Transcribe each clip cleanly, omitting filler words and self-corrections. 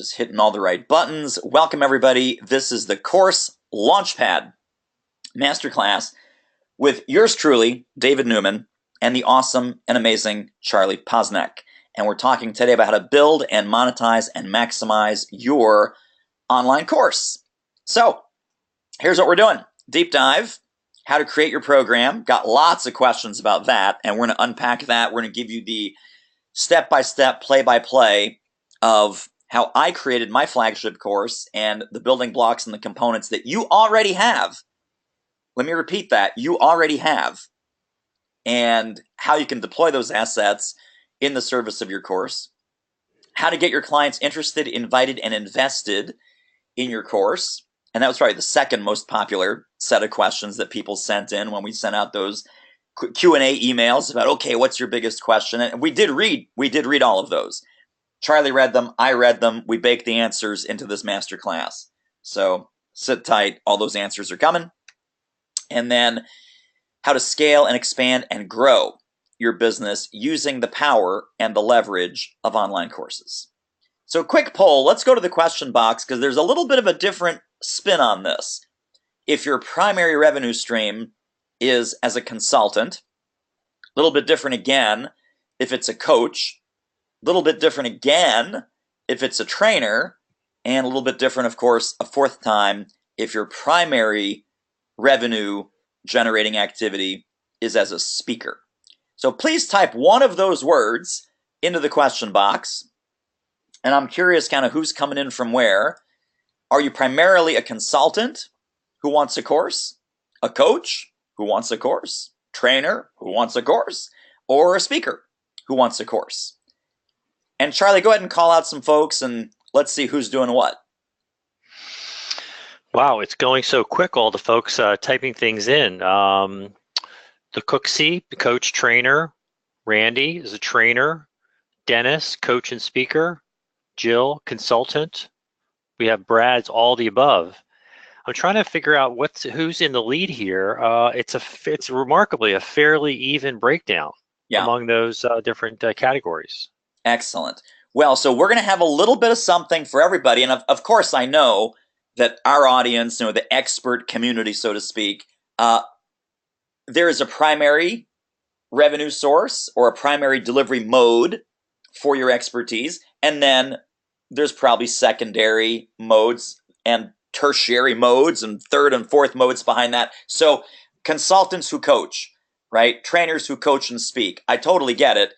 Just hitting all the right buttons. Welcome, everybody. This is the Course Launchpad Masterclass with yours truly, David Newman, and the awesome and amazing Charlie Posnack. And we're talking today about how to build and monetize and maximize your online course. So here's what we're doing. Deep dive, how to create your program. Got lots of questions about that, and we're going to unpack that. We're going to give you the step-by-step, play-by-play of how I created my flagship course and the building blocks and the components that you already have. Let me repeat that. You already have. And how you can deploy those assets in the service of your course. How to get your clients interested, invited, and invested in your course. And that was probably the second most popular set of questions that people sent in when we sent out those Q&A emails about, okay, what's your biggest question? And we did read all of those. Charlie read them, I read them, we baked the answers into this masterclass. So sit tight, all those answers are coming. And then how to scale and expand and grow your business using the power and the leverage of online courses. So quick poll, let's go to the question box because there's a little bit of a different spin on this. If your primary revenue stream is as a consultant, a little bit different again if it's a coach, a little bit different again if it's a trainer, and a little bit different, of course, a fourth time if your primary revenue generating activity is as a speaker. So please type one of those words into the question box, and I'm curious kind of who's coming in from where. Are you primarily a consultant who wants a course, a coach who wants a course, trainer who wants a course, or a speaker who wants a course? And Charlie, go ahead and call out some folks and let's see who's doing what. Wow, it's going so quick, all the folks typing things in. The Cooksey, the coach trainer. Randy is a trainer. Dennis, coach and speaker. Jill, consultant. We have Brad's all the above. I'm trying to figure out who's in the lead here. It's remarkably a fairly even breakdown among those different categories. Excellent. Well, so we're going to have a little bit of something for everybody. And of course, I know that our audience, the expert community, so to speak, there is a primary revenue source or a primary delivery mode for your expertise. And then there's probably secondary modes and tertiary modes and third and fourth modes behind that. So consultants who coach, right? Trainers who coach and speak. I totally get it.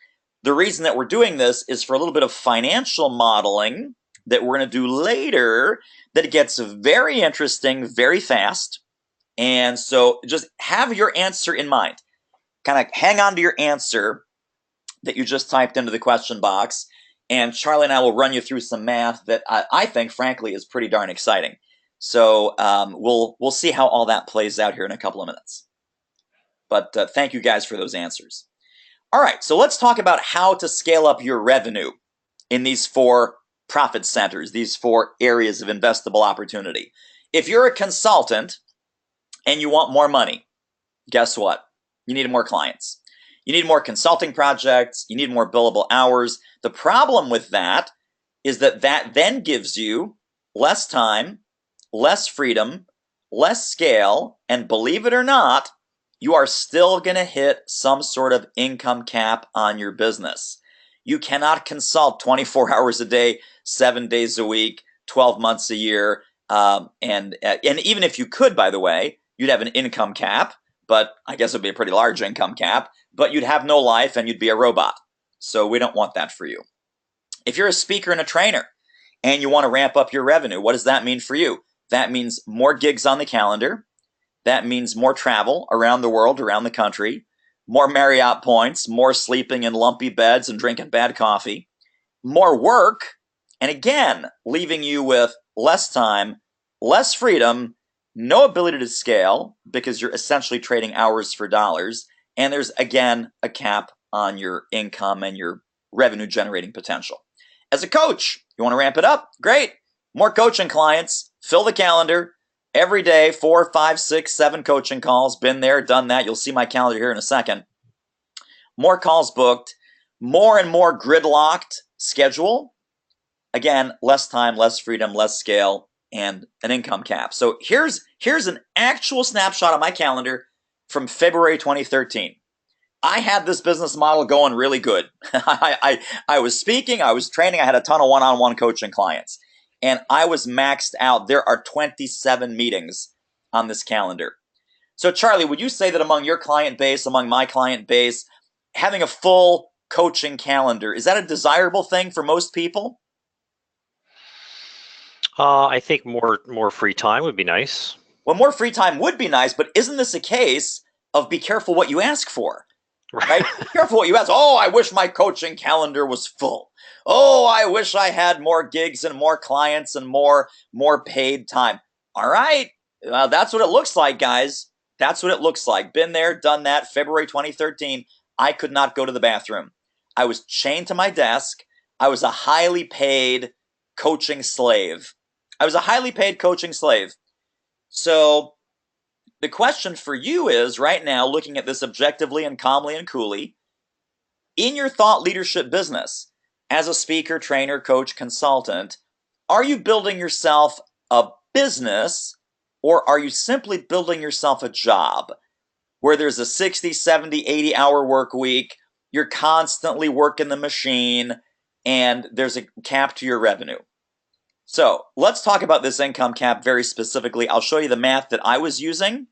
The reason that we're doing this is for a little bit of financial modeling that we're going to do later that gets very interesting very fast. And so just have your answer in mind. Kind of hang on to your answer that you just typed into the question box. And Charlie and I will run you through some math that I think, frankly, is pretty darn exciting. So we'll see how all that plays out here in a couple of minutes. But thank you guys for those answers. All right, so let's talk about how to scale up your revenue in these four profit centers, these four areas of investable opportunity. If you're a consultant and you want more money, guess what? You need more clients. You need more consulting projects. You need more billable hours. The problem with that is that then gives you less time, less freedom, less scale, and believe it or not, you are still going to hit some sort of income cap on your business. You cannot consult 24 hours a day, 7 days a week, 12 months a year. And even if you could, by the way, you'd have an income cap, but I guess it would be a pretty large income cap, but you'd have no life and you'd be a robot. So we don't want that for you. If you're a speaker and a trainer and you want to ramp up your revenue, what does that mean for you? That means more gigs on the calendar. That means more travel around the world, around the country, more Marriott points, more sleeping in lumpy beds and drinking bad coffee, more work, and again, leaving you with less time, less freedom, no ability to scale because you're essentially trading hours for dollars, and there's, again, a cap on your income and your revenue generating potential. As a coach, you want to ramp it up? Great. More coaching clients, fill the calendar. Every day, 4, 5, 6, 7 coaching calls. Been there, done that. You'll see my calendar here in a second. More calls booked, more and more gridlocked schedule, Again, less time, less freedom, less scale, and an income cap. So here's an actual snapshot of my calendar from February 2013. I had this business model going really good. I was speaking, I was training, I had a ton of one-on-one coaching clients, and I was maxed out. There are 27 meetings on this calendar. So Charlie, would you say that among your client base, among my client base, having a full coaching calendar, is that a desirable thing for most people? I think more free time would be nice. Well, more free time would be nice, but isn't this a case of be careful what you ask for? Right? Be careful what you ask. Oh, I wish my coaching calendar was full. Oh, I wish I had more gigs and more clients and more paid time. All right. That's what it looks like, guys. That's what it looks like. Been there, done that. February 2013, I could not go to the bathroom. I was chained to my desk. I was a highly paid coaching slave. I was a highly paid coaching slave. So the question for you is right now, looking at this objectively and calmly and coolly, in your thought leadership business, as a speaker, trainer, coach, consultant, are you building yourself a business or are you simply building yourself a job where there's a 60, 70, 80-hour work week, you're constantly working the machine, and there's a cap to your revenue? So let's talk about this income cap very specifically. I'll show you the math that I was using,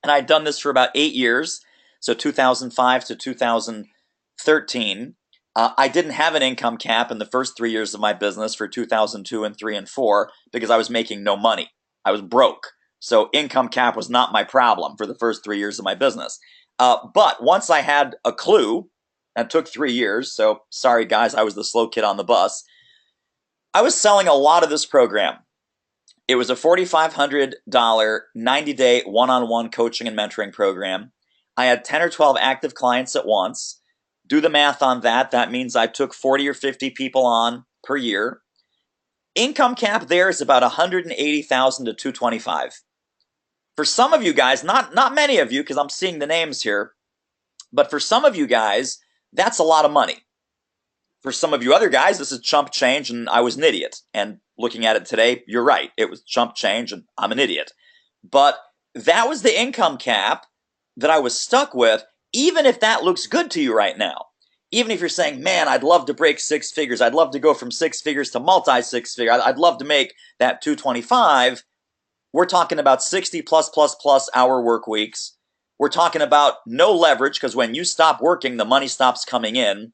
and I'd done this for about 8 years, so 2005 to 2013. I didn't have an income cap in the first 3 years of my business for 2002 and 3 and 4 because I was making no money. I was broke. So income cap was not my problem for the first 3 years of my business. But once I had a clue, and it took 3 years, so sorry guys, I was the slow kid on the bus. I was selling a lot of this program. It was a $4,500 90-day one-on-one coaching and mentoring program. I had 10 or 12 active clients at once. Do the math on that. That means I took 40 or 50 people on per year. Income cap there is about 180,000 to 225. For some of you guys, not many of you because I'm seeing the names here, but for some of you guys, that's a lot of money. For some of you other guys, this is chump change and I was an idiot. And looking at it today, you're right. It was chump change and I'm an idiot. But that was the income cap that I was stuck with, even if that looks good to you right now. Even if you're saying, man, I'd love to break 6 figures. I'd love to go from 6 figures to multi-6 figure. I'd love to make that 225. We're talking about 60 plus hour work weeks. We're talking about no leverage because when you stop working, the money stops coming in.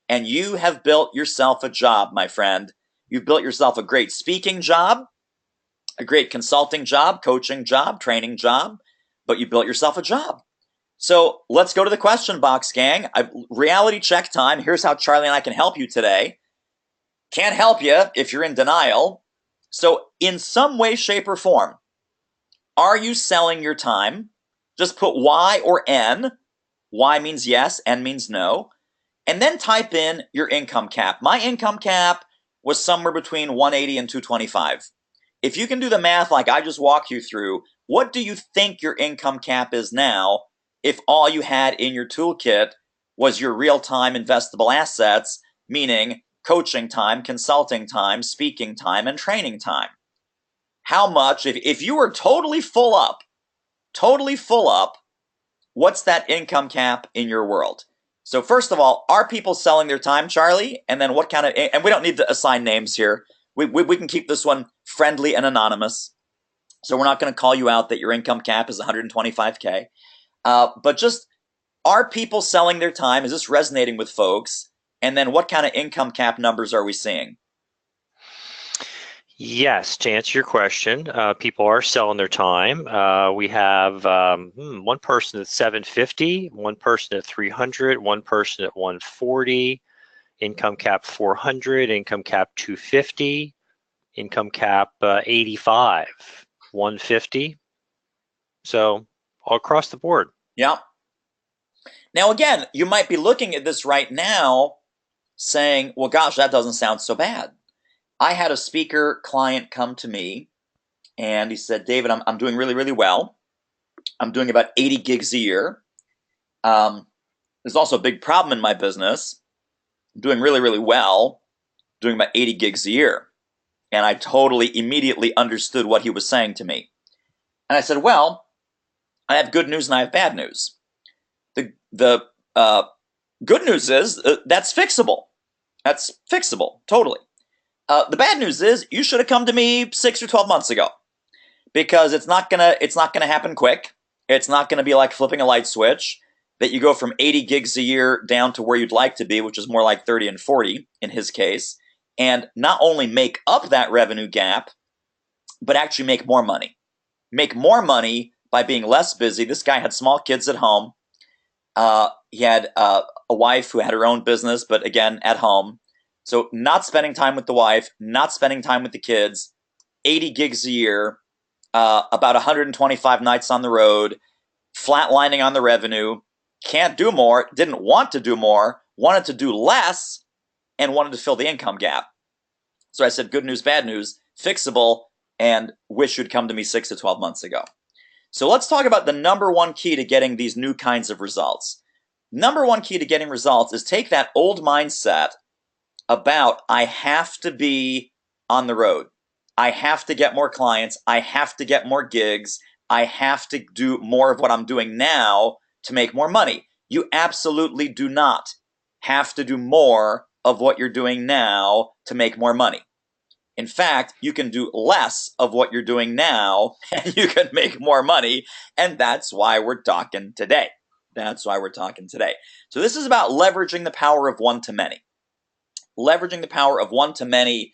And you have built yourself a job, my friend. You've built yourself a great speaking job, a great consulting job, coaching job, training job, but you built yourself a job. So let's go to the question box, gang. Reality check time. Here's how Charlie and I can help you today. Can't help you if you're in denial. So in some way, shape, or form, are you selling your time? Just put Y or N. Y means yes, N means no. And then type in your income cap. My income cap was somewhere between 180 and 225. If you can do the math like I just walked you through, what do you think your income cap is now if all you had in your toolkit was your real-time investable assets, meaning coaching time, consulting time, speaking time, and training time? How much, if you were totally full up, what's that income cap in your world? So first of all, are people selling their time, Charlie? And then what kind of, and we don't need to assign names here. We can keep this one friendly and anonymous. So we're not going to call you out that your income cap is 125K. But just, are people selling their time? Is this resonating with folks? And then what kind of income cap numbers are we seeing? Yes, to answer your question, people are selling their time. We have one person at 750, one person at 300, one person at 140, income cap 400, income cap 250, income cap 85, 150. So all across the board. Yeah. Now again, you might be looking at this right now saying, well, gosh, that doesn't sound so bad. I had a speaker client come to me and he said, David, I'm doing really, really well. I'm doing about 80 gigs a year. There's also a big problem in my business. I'm doing really, really well, doing about 80 gigs a year. And I totally immediately understood what he was saying to me. And I said, well, I have good news and I have bad news. The good news is that's fixable. That's fixable, totally. The bad news is you should have come to me 6 or 12 months ago, because it's not gonna happen quick. It's not gonna be like flipping a light switch that you go from 80 gigs a year down to where you'd like to be, which is more like 30 and 40 in his case, and not only make up that revenue gap, but actually make more money. Make more money by being less busy. This guy had small kids at home. He had a wife who had her own business, but again, at home. So not spending time with the wife, not spending time with the kids, 80 gigs a year, about 125 nights on the road, flatlining on the revenue, can't do more, didn't want to do more, wanted to do less, and wanted to fill the income gap. So I said, good news, bad news, fixable, and wish you'd come to me 6 to 12 months ago. So let's talk about the number one key to getting these new kinds of results. Number one key to getting results is take that old mindset about I have to be on the road. I have to get more clients. I have to get more gigs. I have to do more of what I'm doing now to make more money. You absolutely do not have to do more of what you're doing now to make more money. In fact, you can do less of what you're doing now and you can make more money. And that's why we're talking today. That's why we're talking today. So this is about leveraging the power of one-to-many. Leveraging the power of one-to-many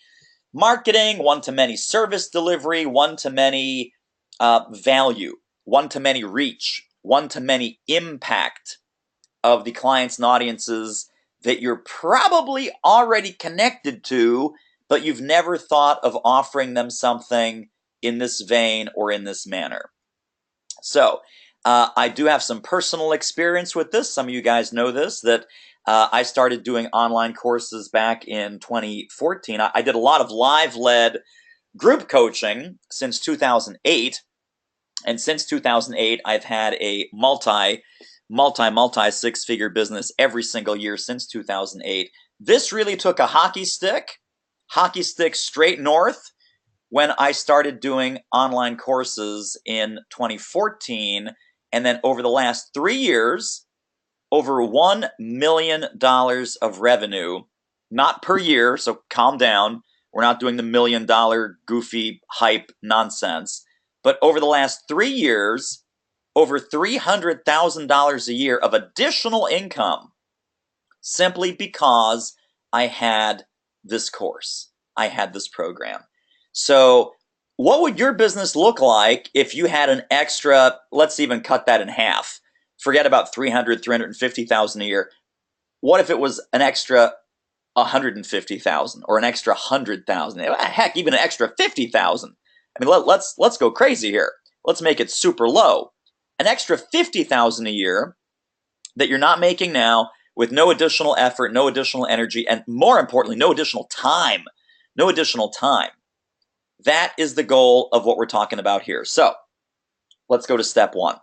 marketing, one-to-many service delivery, one-to-many value, one-to-many reach, one-to-many impact of the clients and audiences that you're probably already connected to, but you've never thought of offering them something in this vein or in this manner. So I do have some personal experience with this. Some of you guys know this, that I started doing online courses back in 2014. I did a lot of live-led group coaching since 2008. And since 2008, I've had a multi six-figure business every single year since 2008. This really took a hockey stick straight north when I started doing online courses in 2014. And then over the last 3 years, over $1 million of revenue, not per year, so calm down. We're not doing the $1 million goofy hype nonsense. But over the last 3 years, over $300,000 a year of additional income, simply because I had this course. I had this program. So what would your business look like if you had an extra, let's even cut that in half. Forget about 350,000 a year. What if it was an extra 150,000 or an extra 100,000? Heck, even an extra 50,000. I mean, let's go crazy here. Let's make it super low. An extra 50,000 a year that you're not making now, with no additional effort, no additional energy, and more importantly, no additional time. No additional time. That is the goal of what we're talking about here. So let's go to step one.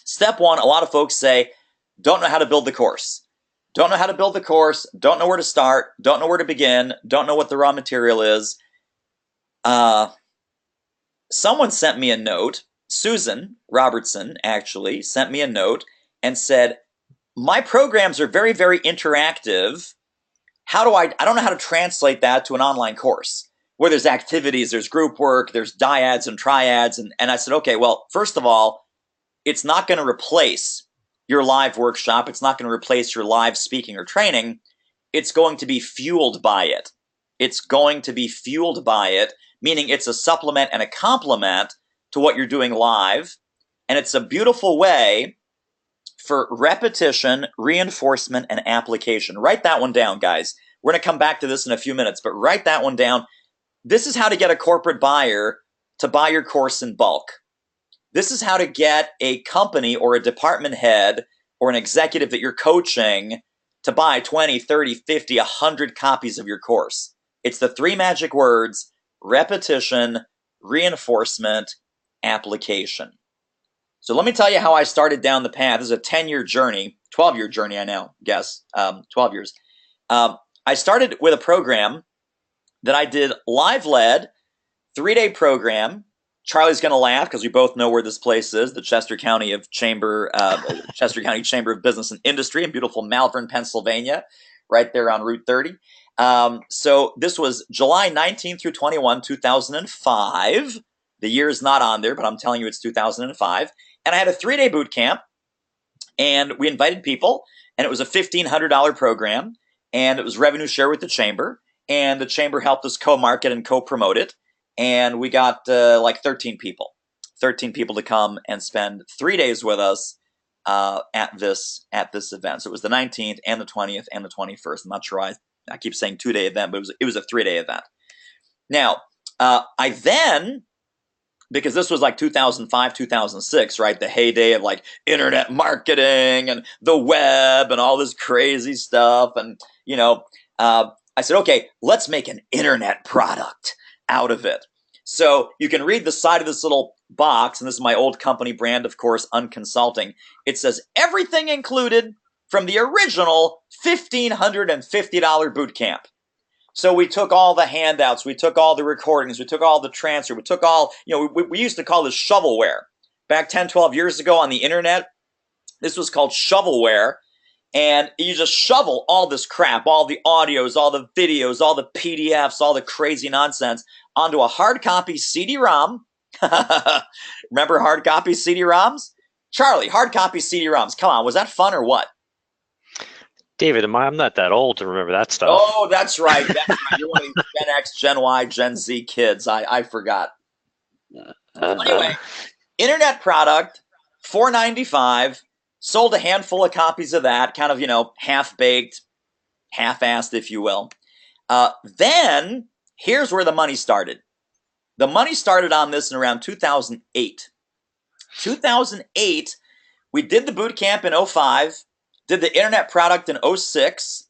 Step one, a lot of folks say, don't know how to build the course. Don't know how to build the course, don't know where to start, don't know where to begin, don't know what the raw material is. Someone sent me a note, Susan Robertson actually sent me a note and said, my programs are very, very interactive. I don't know how to translate that to an online course where there's activities, there's group work, there's dyads and triads. And I said, okay, well, first of all, it's not going to replace your live workshop. It's not going to replace your live speaking or training. It's going to be fueled by it. It's going to be fueled by it, meaning it's a supplement and a complement to what you're doing live. And it's a beautiful way for repetition, reinforcement, and application. Write that one down, guys. We're going to come back to this in a few minutes, but write that one down. This is how to get a corporate buyer to buy your course in bulk. This is how to get a company or a department head or an executive that you're coaching to buy 20, 30, 50, 100 copies of your course. It's the 3 magic words: repetition, reinforcement, application. So let me tell you how I started down the path. This is a 10-year journey, 12-year journey, I now guess, 12 years. I started with a program that I did live led 3-day program. Charlie's going to laugh because we both know where this place is, the Chester County Chamber of Business and Industry in beautiful Malvern, Pennsylvania, right there on Route 30. So this was July 19th through 21, 2005. The year is not on there, but I'm telling you it's 2005. And I had a 3-day boot camp, and we invited people, and it was a $1,500 program, and it was revenue share with the chamber, and the chamber helped us co-market and co-promote it. And we got like 13 people to come and spend 3 days with us at this event. So it was the 19th and the 20th and the 21st. I'm not sure why I keep saying 2-day event, but it was a 3-day event. Now, I then, because this was like 2005, 2006, right? The heyday of like internet marketing and the web and all this crazy stuff. And, I said, okay, let's make an internet product out of it. So you can read the side of this little box, and this is my old company brand, of course, Unconsulting. It says everything included from the original $1,550 boot camp. So we took all the handouts, we took all the recordings, we took all the transfer, we took all, we used to call this shovelware. Back 10, 12 years ago on the internet, this was called shovelware. And you just shovel all this crap, all the audios, all the videos, all the PDFs, all the crazy nonsense onto a hard copy CD-ROM. Remember hard copy CD-ROMs? Charlie, hard copy CD-ROMs. Come on, was that fun or what? David, I'm not that old to remember that stuff. Oh, that's right. You're one of these Gen X, Gen Y, Gen Z kids. I forgot. Anyway, internet product, $4.95. Sold a handful of copies of that, kind of, half-baked, half-assed, if you will. Then, here's where the money started. The money started on this in around 2008. 2008, we did the boot camp in 2005, did the internet product in 2006.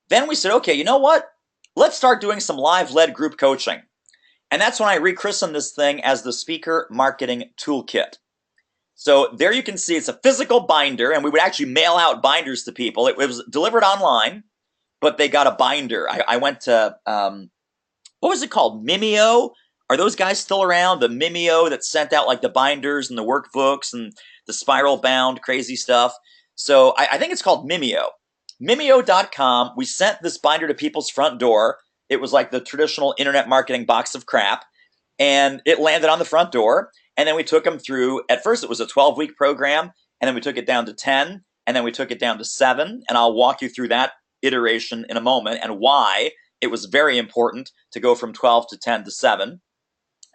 Then we said, okay, you know what? Let's start doing some live-led group coaching. And that's when I rechristened this thing as the Speaker Marketing Toolkit. So there you can see it's a physical binder, and we would actually mail out binders to people. It was delivered online, but they got a binder. I went to, what was it called? Mimeo? Are those guys still around? The Mimeo that sent out like the binders and the workbooks and the spiral bound crazy stuff. So I think it's called Mimeo. Mimeo.com. We sent this binder to people's front door. It was like the traditional internet marketing box of crap, and it landed on the front door. And then we took them through, at first it was a 12-week program, and then we took it down to 10, and then we took it down to 7, and I'll walk you through that iteration in a moment and why it was very important to go from 12 to 10 to 7.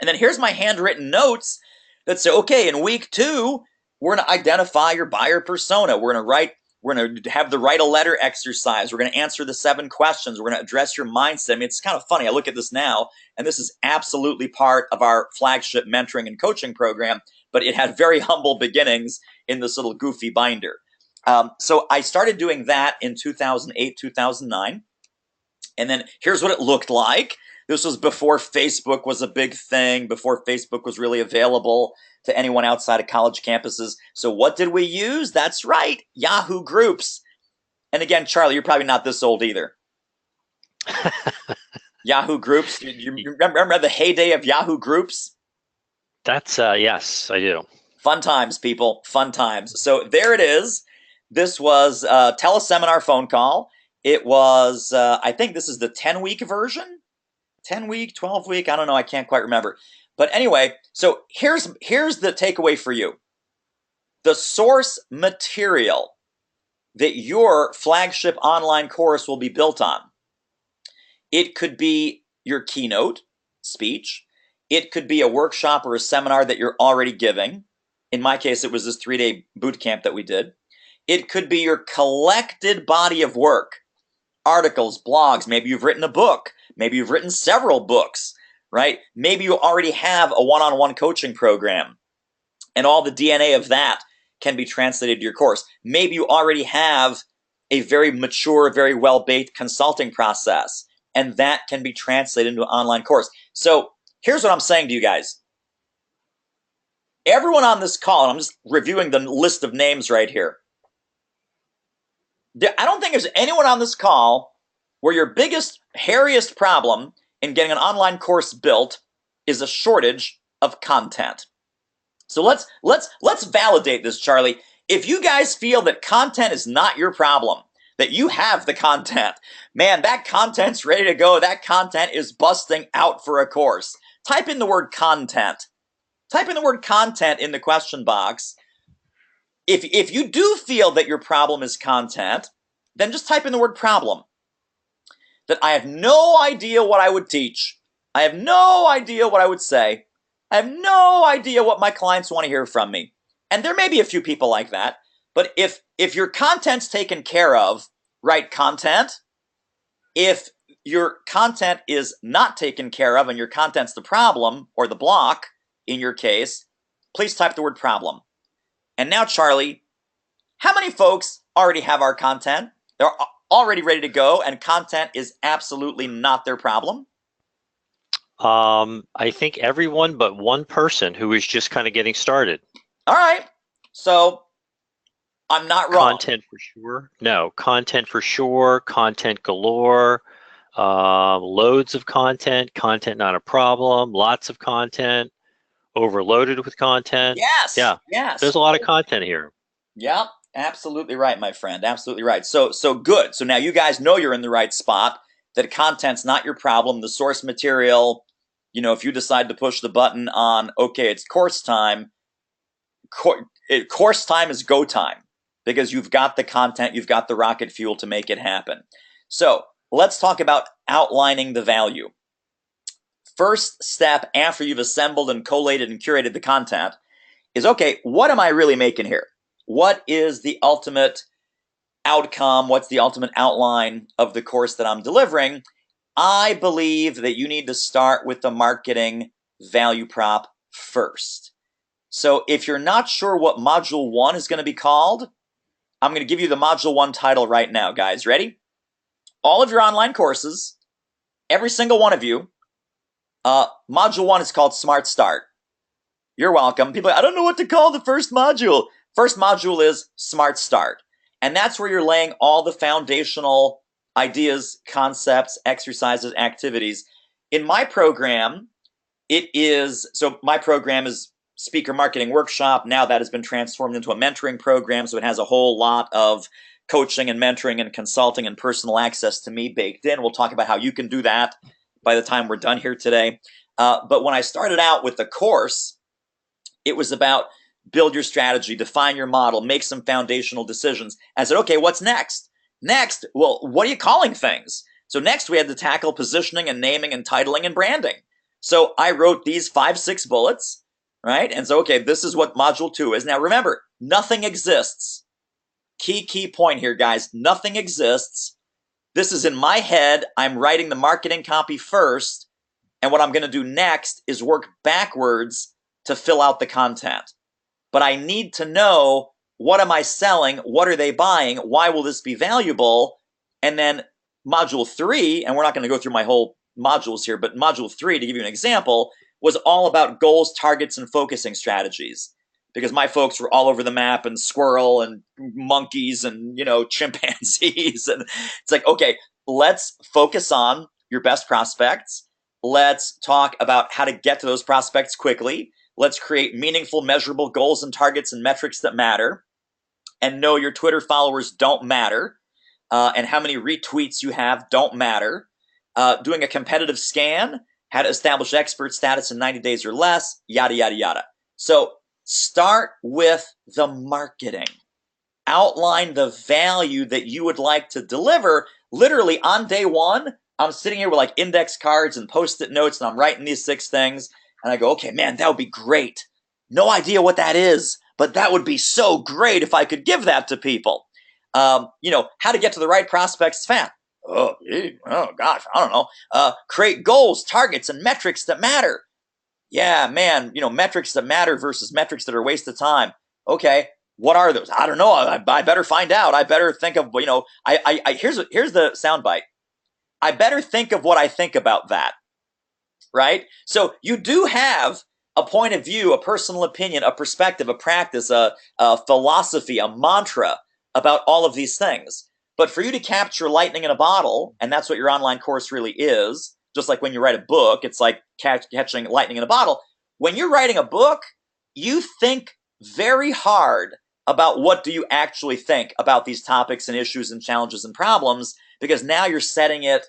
And then here's my handwritten notes that say, okay, in week 2, we're going to identify your buyer persona. We're going to have the write a letter exercise. We're going to answer the 7 questions. We're going to address your mindset. I mean, it's kind of funny. I look at this now, and this is absolutely part of our flagship mentoring and coaching program, but it had very humble beginnings in this little goofy binder. So I started doing that in 2008, 2009. And then here's what it looked like. This was before Facebook was a big thing, before Facebook was really available to anyone outside of college campuses. So what did we use? That's right, Yahoo Groups. And again, Charlie, you're probably not this old either. Yahoo Groups. You remember the heyday of Yahoo Groups? That's, yes, I do. Fun times, people. Fun times. So there it is. This was a teleseminar phone call. It was, I think this is the 10-week version. 10-week, 12-week, I don't know, I can't quite remember. But anyway, so here's the takeaway for you. The source material that your flagship online course will be built on. It could be your keynote speech. It could be a workshop or a seminar that you're already giving. In my case, it was this 3-day boot camp that we did. It could be your collected body of work. Articles, blogs, maybe you've written a book. Maybe you've written several books, right? Maybe you already have a one-on-one coaching program, and all the DNA of that can be translated to your course. Maybe you already have a very mature, very well-baked consulting process, and that can be translated into an online course. So here's what I'm saying to you guys. Everyone on this call, and I'm just reviewing the list of names right here. I don't think there's anyone on this call where your biggest, hairiest problem in getting an online course built is a shortage of content. So let's validate this, Charlie. If you guys feel that content is not your problem, that you have the content, man, that content's ready to go. That content is busting out for a course. Type in the word content. Type in the word content in the question box. If you do feel that your problem is content, then just type in the word problem. That I have no idea what I would teach. I have no idea what I would say. I have no idea what my clients want to hear from me. And there may be a few people like that. But if your content's taken care of, write content. If your content is not taken care of and your content's the problem or the block, in your case, please type the word problem. And now, Charlie, how many folks already have our content? They're already ready to go, and content is absolutely not their problem? I think everyone but one person who is just kind of getting started. All right. So I'm not wrong. Content for sure. No, content for sure. Content galore. Loads of content. Content not a problem. Lots of content. Overloaded with content. Yes. Yeah. Yes. There's a lot of content here. Yeah. Absolutely right, my friend. Absolutely right. So good. So now you guys know you're in the right spot. That content's not your problem. The source material, if you decide to push the button on, okay, it's course time, course time is go time because you've got the content, you've got the rocket fuel to make it happen. So let's talk about outlining the value. First step after you've assembled and collated and curated the content is, okay, what am I really making here? What is the ultimate outcome? What's the ultimate outline of the course that I'm delivering? I believe that you need to start with the marketing value prop first. So if you're not sure what Module 1 is going to be called, I'm going to give you the Module 1 title right now, guys. Ready? All of your online courses, every single one of you, Module 1 is called Smart Start. You're welcome. People, I don't know what to call the first module. First module is Smart Start. And that's where you're laying all the foundational ideas, concepts, exercises, activities. In my program, my program is Speaker Marketing Workshop. Now that has been transformed into a mentoring program, so it has a whole lot of coaching and mentoring and consulting and personal access to me baked in. We'll talk about how you can do that by the time we're done here today. But when I started out with the course, it was about build your strategy, define your model, make some foundational decisions. I said, okay, what's next? Next, well, what are you calling things? So next we had to tackle positioning and naming and titling and branding. So I wrote these 5-6 bullets, right? And so, okay, this is what Module 2 is. Now remember, nothing exists. Key point here, guys. Nothing exists. This is in my head. I'm writing the marketing copy first. And what I'm going to do next is work backwards to fill out the content. But I need to know, what am I selling? What are they buying? Why will this be valuable? And then Module 3, and we're not going to go through my whole modules here, but Module 3, to give you an example, was all about goals, targets, and focusing strategies. Because my folks were all over the map, and squirrel and monkeys and, chimpanzees. And it's like, okay, let's focus on your best prospects. Let's talk about how to get to those prospects quickly. Let's create meaningful, measurable goals and targets and metrics that matter. And know your Twitter followers don't matter. And how many retweets you have don't matter. Doing a competitive scan, how to establish expert status in 90 days or less, yada, yada, yada. So start with the marketing. Outline the value that you would like to deliver. Literally on day one, I'm sitting here with like index cards and post-it notes, and I'm writing these 6 things. And I go, okay, man, that would be great. No idea what that is, but that would be so great if I could give that to people. How to get to the right prospects fast. Oh gosh, I don't know. Create goals, targets, and metrics that matter. Yeah, man, metrics that matter versus metrics that are a waste of time. Okay, what are those? I don't know. I better find out. I better think of, here's the soundbite. I better think of what I think about that. Right? So you do have a point of view, a personal opinion, a perspective, a practice, a philosophy, a mantra about all of these things. But for you to capture lightning in a bottle, and that's what your online course really is, just like when you write a book, it's like catching lightning in a bottle. When you're writing a book, you think very hard about what do you actually think about these topics and issues and challenges and problems, because now you're setting it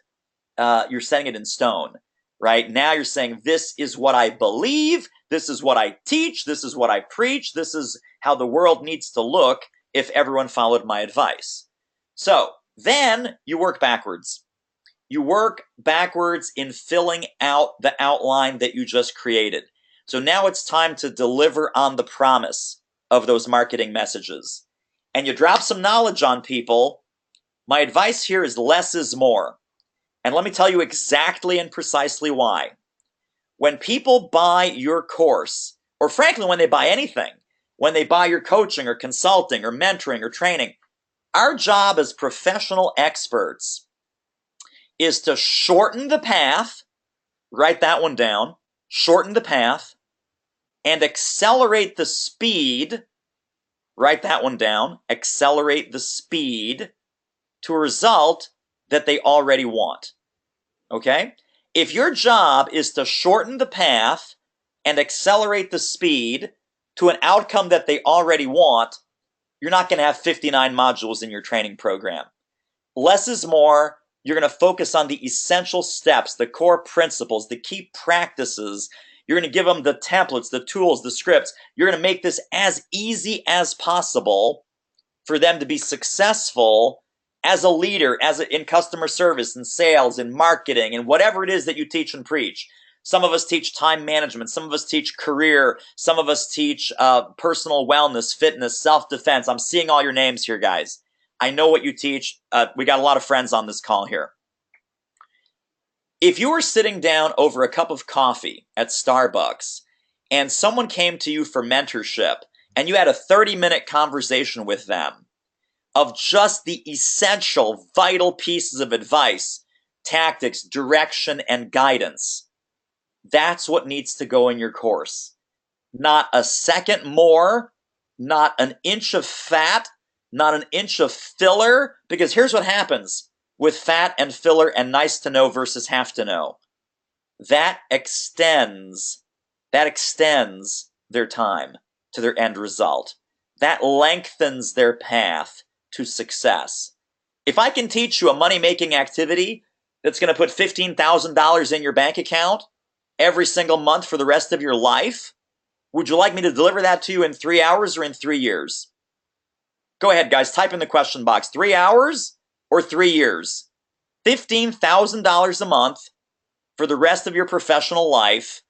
in stone, right? Now you're saying, this is what I believe, this is what I teach, this is what I preach, this is how the world needs to look if everyone followed my advice. So then you work backwards. You work backwards in filling out the outline that you just created. So now it's time to deliver on the promise of those marketing messages. And you drop some knowledge on people. My advice here is less is more. And let me tell you exactly and precisely why. When people buy your course, or frankly, when they buy anything, when they buy your coaching or consulting or mentoring or training, our job as professional experts is to shorten the path, write that one down, shorten the path, and accelerate the speed, write that one down, accelerate the speed to a result that they already want. Okay? If your job is to shorten the path and accelerate the speed to an outcome that they already want, you're not going to have 59 modules in your training program. Less is more. You're going to focus on the essential steps, the core principles, the key practices. You're going to give them the templates, the tools, the scripts. You're going to make this as easy as possible for them to be successful as a leader, in customer service, in sales, in marketing, and whatever it is that you teach and preach. Some of us teach time management. Some of us teach career. Some of us teach personal wellness, fitness, self-defense. I'm seeing all your names here, guys. I know what you teach. We got a lot of friends on this call here. If you were sitting down over a cup of coffee at Starbucks and someone came to you for mentorship and you had a 30-minute conversation with them of just the essential, vital pieces of advice, tactics, direction, and guidance, that's what needs to go in your course. Not a second more, not an inch of fat, not an inch of filler, because here's what happens with fat and filler and nice to know versus have to know. That extends their time to their end result. That lengthens their path to success. If I can teach you a money-making activity that's going to put $15,000 in your bank account every single month for the rest of your life, would you like me to deliver that to you in 3 hours or in 3 years? Go ahead, guys. Type in the question box. 3 hours or 3 years? $15,000 a month for the rest of your professional life.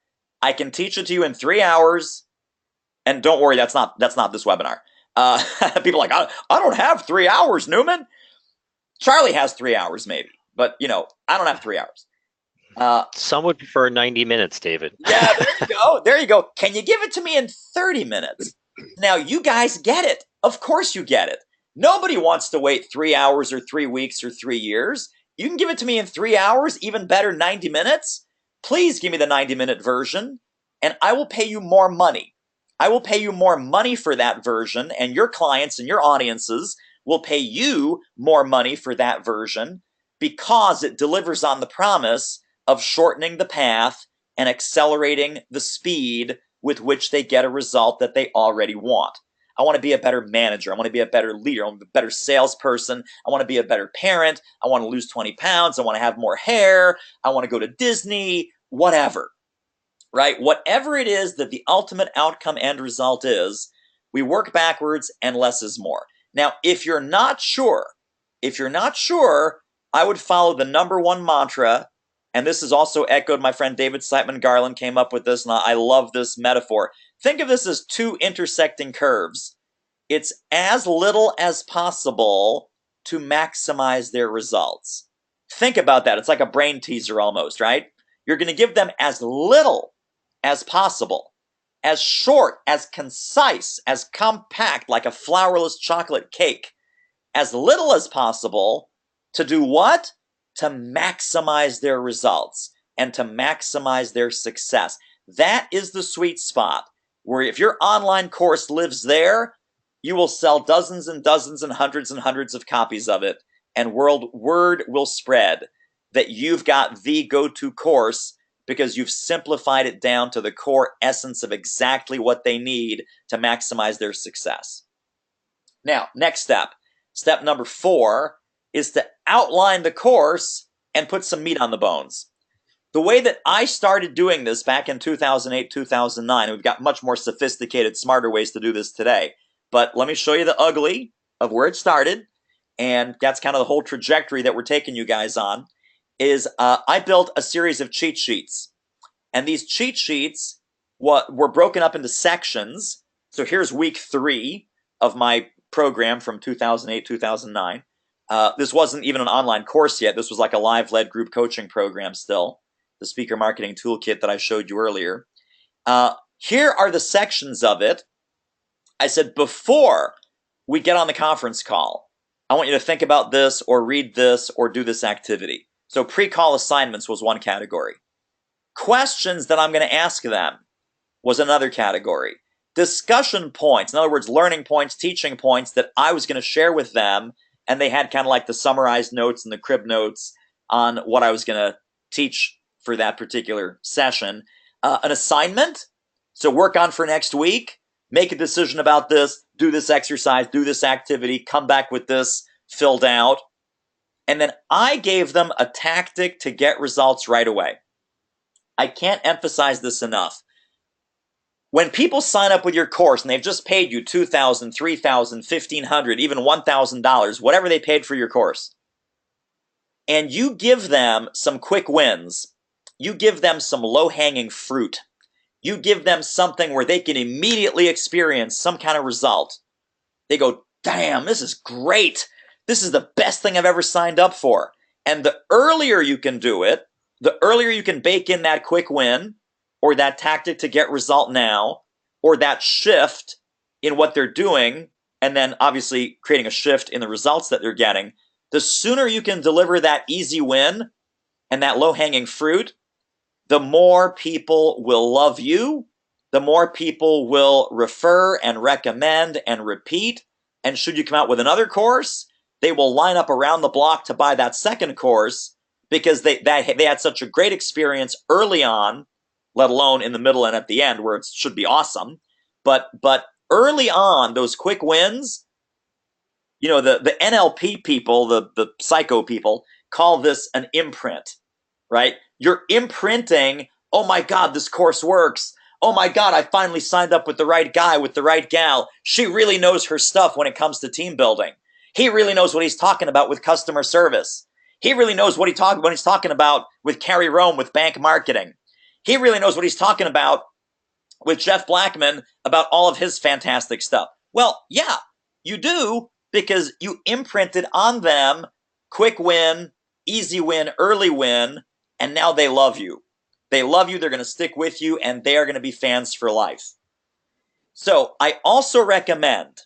I can teach it to you in 3 hours. And don't worry, that's not this webinar. People are like, I don't have 3 hours, Newman. Charlie has 3 hours maybe, but I don't have 3 hours. Some would prefer 90 minutes, David. Yeah, there you go. There you go. Can you give it to me in 30 minutes? Now, you guys get it. Of course you get it. Nobody wants to wait 3 hours or 3 weeks or 3 years. You can give it to me in 3 hours, even better, 90 minutes. Please give me the 90-minute version, and I will pay you more money. I will pay you more money for that version, and your clients and your audiences will pay you more money for that version because it delivers on the promise of shortening the path and accelerating the speed with which they get a result that they already want. I want to be a better manager. I want to be a better leader. I want to be a better salesperson. I want to be a better parent. I want to lose 20 pounds. I want to have more hair. I want to go to Disney, whatever, right? Whatever it is that the ultimate outcome and result is, we work backwards and less is more. Now, if you're not sure, I would follow the number one mantra. And this is also echoed, my friend David Siteman Garland came up with this, and I love this metaphor. Think of this as two intersecting curves. It's as little as possible to maximize their results. Think about that. It's like a brain teaser almost, right? You're going to give them as little as possible, as short, as concise, as compact, like a flourless chocolate cake, as little as possible to do what? To maximize their results and to maximize their success. That is the sweet spot where if your online course lives there, you will sell dozens and dozens and hundreds of copies of it, and word will spread that you've got the go-to course because you've simplified it down to the core essence of exactly what they need to maximize their success. Now, next step, step number 4, is to outline the course and put some meat on the bones. The way that I started doing this back in 2008, 2009, we've got much more sophisticated, smarter ways to do this today. But let me show you the ugly of where it started, and that's kind of the whole trajectory that we're taking you guys on, is I built a series of cheat sheets. And these cheat sheets were broken up into sections. So here's week 3 of my program from 2008, 2009. This wasn't even an online course yet. This was like a live-led group coaching program still, the speaker marketing toolkit that I showed you earlier. Here are the sections of it. I said, before we get on the conference call, I want you to think about this or read this or do this activity. So pre-call assignments was one category. Questions that I'm going to ask them was another category. Discussion points, in other words, learning points, teaching points that I was going to share with them, and they had kind of like the summarized notes and the crib notes on what I was going to teach for that particular session. An assignment, so work on for next week, make a decision about this, do this exercise, do this activity, come back with this filled out. And then I gave them a tactic to get results right away. I can't emphasize this enough. When people sign up with your course and they've just paid you $2,000, $3,000, $1,500, even $1,000, whatever they paid for your course, and you give them some quick wins, you give them some low-hanging fruit, you give them something where they can immediately experience some kind of result, they go, damn, this is great. This is the best thing I've ever signed up for. And the earlier you can do it, the earlier you can bake in that quick win or that tactic to get result now or that shift in what they're doing, and then obviously creating a shift in the results that they're getting, the sooner you can deliver that easy win and that low-hanging fruit, the more people will love you, the more people will refer and recommend and repeat, and should you come out with another course, they will line up around the block to buy that second course because they had such a great experience early on, let alone in the middle and at the end where it should be awesome. But early on, those quick wins, you know, the NLP people, the psycho people, call this an imprint, right? You're imprinting, oh my God, this course works. Oh my God, I finally signed up with the right guy, with the right gal. She really knows her stuff when it comes to team building. He really knows what he's talking about with customer service. He really knows what he's talking about with Carrie Rome with bank marketing. He really knows what he's talking about with Jeff Blackman about all of his fantastic stuff. Well, yeah, you do, because you imprinted on them quick win, easy win, early win, and now they love you. They love you, they're going to stick with you, and they are going to be fans for life. So I also recommend,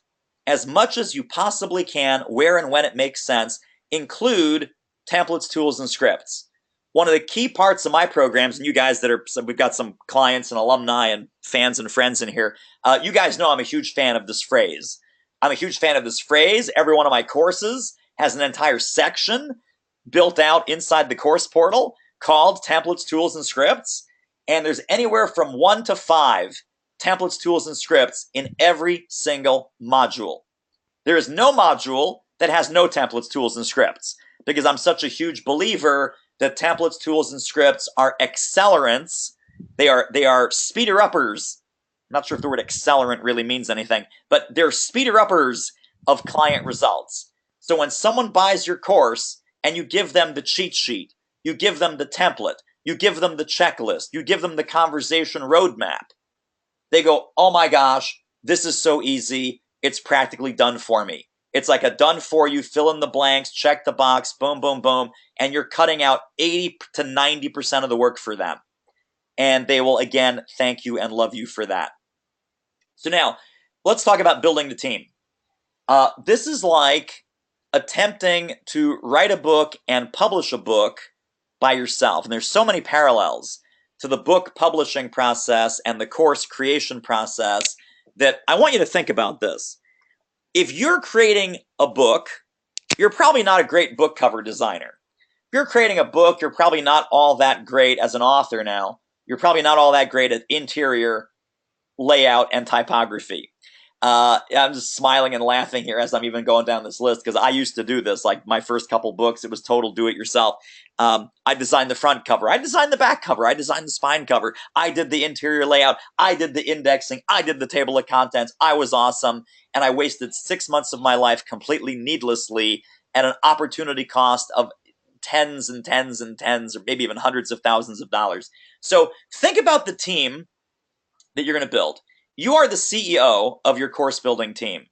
as much as you possibly can, where and when it makes sense, include templates, tools, and scripts. One of the key parts of my programs, and you guys that are, we've got some clients and alumni and fans and friends in here, you guys know I'm a huge fan of this phrase. I'm a huge fan of this phrase. Every one of my courses has an entire section built out inside the course portal called Templates, Tools, and Scripts. And there's anywhere from 1 to 5 templates, tools, and scripts in every single module. There is no module that has no templates, tools, and scripts, because I'm such a huge believer that templates, tools, and scripts are accelerants. They are speeder-uppers. I'm not sure if the word accelerant really means anything, but they're speeder-uppers of client results. So when someone buys your course and you give them the cheat sheet, you give them the template, you give them the checklist, you give them the conversation roadmap, they go, oh my gosh, this is so easy. It's practically done for me. It's like a done for you, fill in the blanks, check the box, boom, boom, boom, and you're cutting out 80 to 90% of the work for them. And they will, again, thank you and love you for that. So now, let's talk about building the team. This is like attempting to write a book and publish a book by yourself. And there's so many parallels to the book publishing process and the course creation process that I want you to think about this. If you're creating a book, you're probably not a great book cover designer. you're creating a book, you're probably not all that great as an author now. You're probably not all that great at interior layout and typography. I'm just smiling and laughing here as I'm even going down this list because I used to do this. Like my first couple books, it was total do-it-yourself. I designed the front cover. I designed the back cover. I designed the spine cover. I did the interior layout. I did the indexing. I did the table of contents. I was awesome. And I wasted 6 months of my life completely needlessly at an opportunity cost of tens and tens and tens, or maybe even hundreds of thousands of dollars. So think about the team that you're going to build. You are the CEO of your course building team.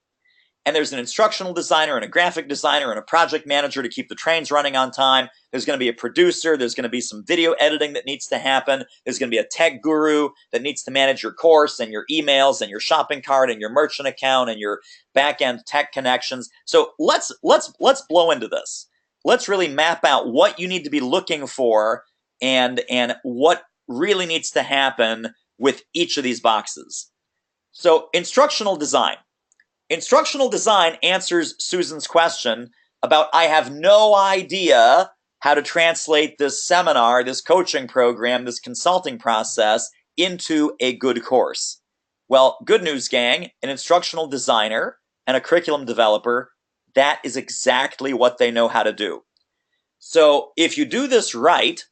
And there's an instructional designer and a graphic designer and a project manager to keep the trains running on time. There's going to be a producer. There's going to be some video editing that needs to happen. There's going to be a tech guru that needs to manage your course and your emails and your shopping cart and your merchant account and your back-end tech connections. So let's blow into this. Let's really map out what you need to be looking for and what really needs to happen with each of these boxes. So instructional design. Instructional design answers Susan's question about I have no idea how to translate this seminar, this coaching program, this consulting process into a good course. Well, good news, gang, an instructional designer and a curriculum developer, that is exactly what they know how to do. So if you do this right,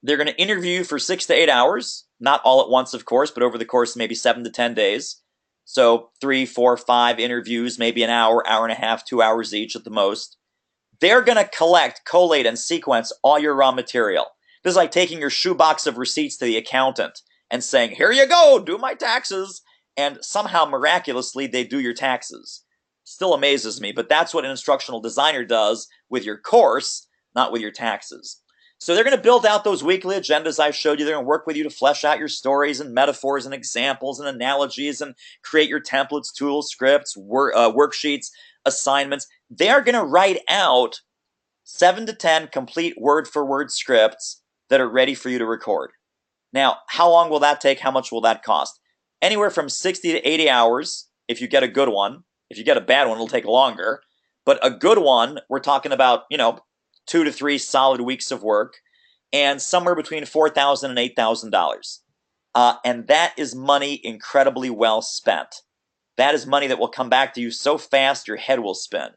they're going to interview you for 6 to 8 hours, not all at once, of course, but over the course of maybe 7 to 10 days. So 3, 4, 5 interviews, maybe an hour, hour and a half, 2 hours each at the most. They're going to collect, collate, and sequence all your raw material. This is like taking your shoebox of receipts to the accountant and saying, here you go, do my taxes. And somehow, miraculously, they do your taxes. Still amazes me, but that's what an instructional designer does with your course, not with your taxes. So they're going to build out those weekly agendas I showed you. They're going to work with you to flesh out your stories and metaphors and examples and analogies and create your templates, tools, scripts, worksheets, assignments. They're going to write out 7 to 10 complete word-for-word scripts that are ready for you to record. Now, how long will that take? How much will that cost? Anywhere from 60 to 80 hours if you get a good one. If you get a bad one, it'll take longer. But a good one, we're talking about, 2 to 3 solid weeks of work, and somewhere between $4,000 and $8,000. And that is money incredibly well spent. That is money that will come back to you so fast your head will spin.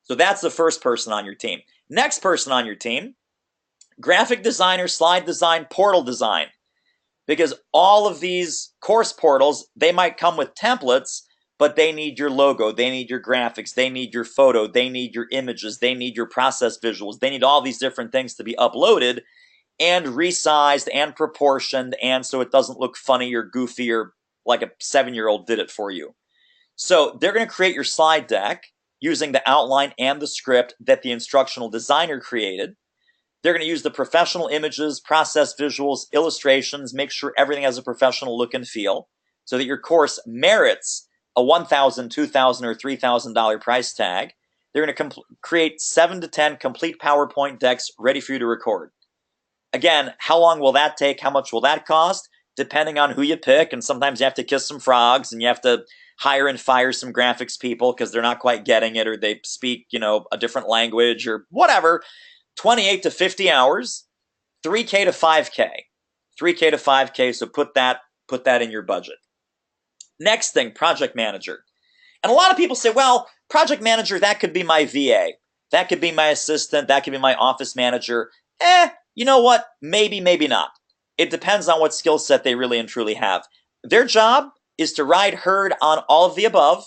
So that's the first person on your team. Next person on your team, graphic designer, slide design, portal design. Because all of these course portals, they might come with templates, but they need your logo, they need your graphics, they need your photo, they need your images, they need your process visuals, they need all these different things to be uploaded and resized and proportioned, and so it doesn't look funny or goofy or like a 7-year-old did it for you. So they're going to create your slide deck using the outline and the script that the instructional designer created. They're going to use the professional images, process visuals, illustrations, make sure everything has a professional look and feel so that your course merits a $1,000, $2,000, or $3,000 price tag. They're going to create 7 to 10 complete PowerPoint decks ready for you to record. Again, how long will that take? How much will that cost? Depending on who you pick, and sometimes you have to kiss some frogs, and you have to hire and fire some graphics people because they're not quite getting it, or they speak, a different language, or whatever. 28 to 50 hours, 3K to 5K. 3K to 5K, so put that in your budget. Next thing, project manager. And a lot of people say, well, project manager, that could be my VA. That could be my assistant. That could be my office manager. You know what? Maybe, maybe not. It depends on what skill set they really and truly have. Their job is to ride herd on all of the above,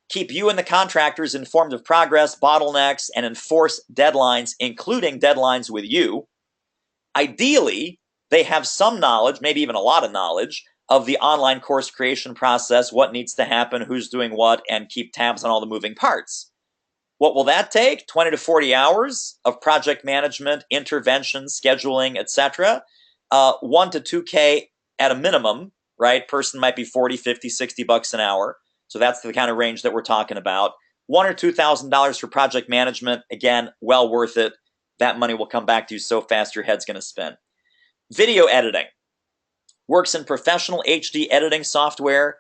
keep you and the contractors informed of progress, bottlenecks, and enforce deadlines, including deadlines with you. Ideally, they have some knowledge, maybe even a lot of knowledge, of the online course creation process, what needs to happen, who's doing what, and keep tabs on all the moving parts. What will that take? 20 to 40 hours of project management, intervention, scheduling, etc. 1 to 2K at a minimum, right? Person might be 40, 50, 60 bucks an hour. So that's the kind of range that we're talking about. $1,000 or $2,000 for project management. Again, well worth it. That money will come back to you so fast your head's going to spin. Video editing. Works in professional HD editing software,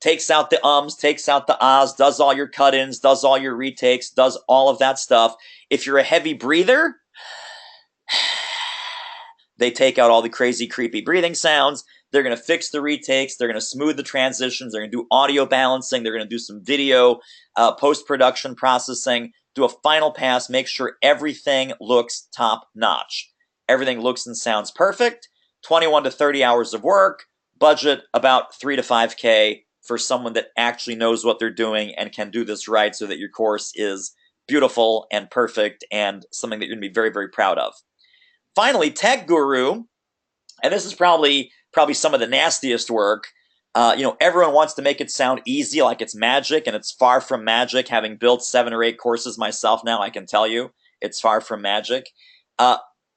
takes out the ums, takes out the ahs, does all your cut-ins, does all your retakes, does all of that stuff. If you're a heavy breather, They take out all the crazy, creepy breathing sounds. They're going to fix the retakes. They're going to smooth the transitions. They're going to do audio balancing. They're going to do some video post-production processing, do a final pass, make sure everything looks top-notch. Everything looks and sounds perfect. 21 to 30 hours of work, budget about 3 to 5K for someone that actually knows what they're doing and can do this right so that your course is beautiful and perfect and something that you're going to be very, very proud of. Finally, Tech Guru, and this is probably some of the nastiest work. Everyone wants to make it sound easy, like it's magic, and it's far from magic. Having built 7 or 8 courses myself now, I can tell you it's far from magic.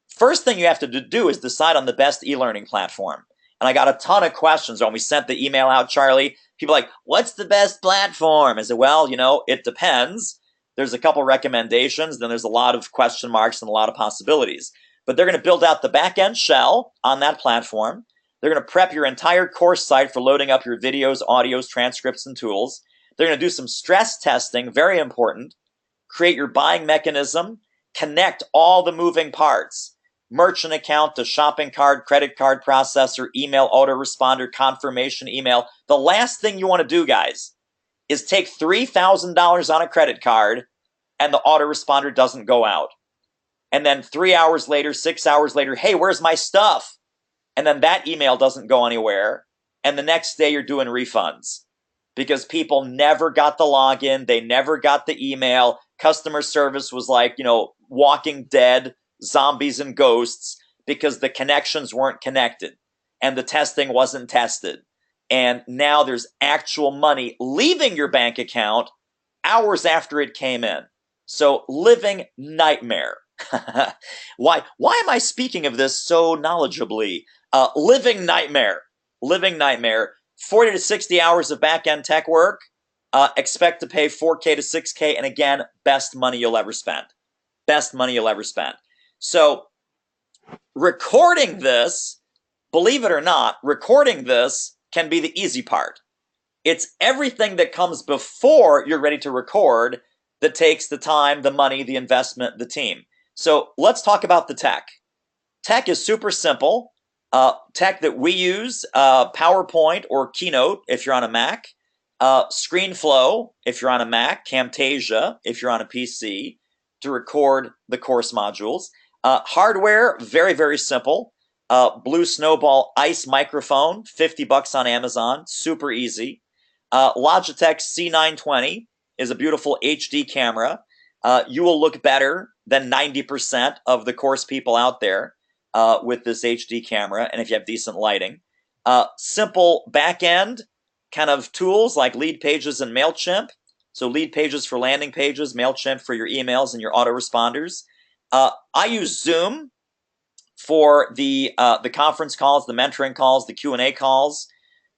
First thing you have to do is decide on the best e-learning platform. And I got a ton of questions when we sent the email out, Charlie. People are like, what's the best platform? I said, well, it depends. There's a couple recommendations, then there's a lot of question marks and a lot of possibilities. But they're going to build out the back-end shell on that platform. They're going to prep your entire course site for loading up your videos, audios, transcripts, and tools. They're going to do some stress testing, very important. Create your buying mechanism. Connect all the moving parts. Merchant account to shopping cart, credit card processor, email, autoresponder, confirmation email. The last thing you want to do, guys, is take $3,000 on a credit card and the autoresponder doesn't go out. And then 3 hours later, 6 hours later, hey, where's my stuff? And then that email doesn't go anywhere. And the next day you're doing refunds because people never got the login. They never got the email. Customer service was like, Walking Dead, zombies and ghosts because the connections weren't connected and the testing wasn't tested. And now there's actual money leaving your bank account hours after it came in. So living nightmare. Why am I speaking of this so knowledgeably? Living nightmare. 40 to 60 hours of back-end tech work. Expect to pay 4K to 6K. And again, best money you'll ever spend. Best money you'll ever spend. So recording this, believe it or not, recording this can be the easy part. It's everything that comes before you're ready to record that takes the time, the money, the investment, the team. So let's talk about the tech. Tech is super simple. Tech that we use, PowerPoint or Keynote if you're on a Mac, ScreenFlow if you're on a Mac, Camtasia if you're on a PC to record the course modules. Hardware, very, very simple. Blue Snowball Ice microphone, $50 on Amazon, super easy. Logitech C920 is a beautiful HD camera. You will look better than 90% of the course people out there with this HD camera, and if you have decent lighting. Simple back-end kind of tools like Lead Pages and MailChimp. So Lead Pages for landing pages, MailChimp for your emails and your autoresponders. I use Zoom for the conference calls, the mentoring calls, the Q&A calls.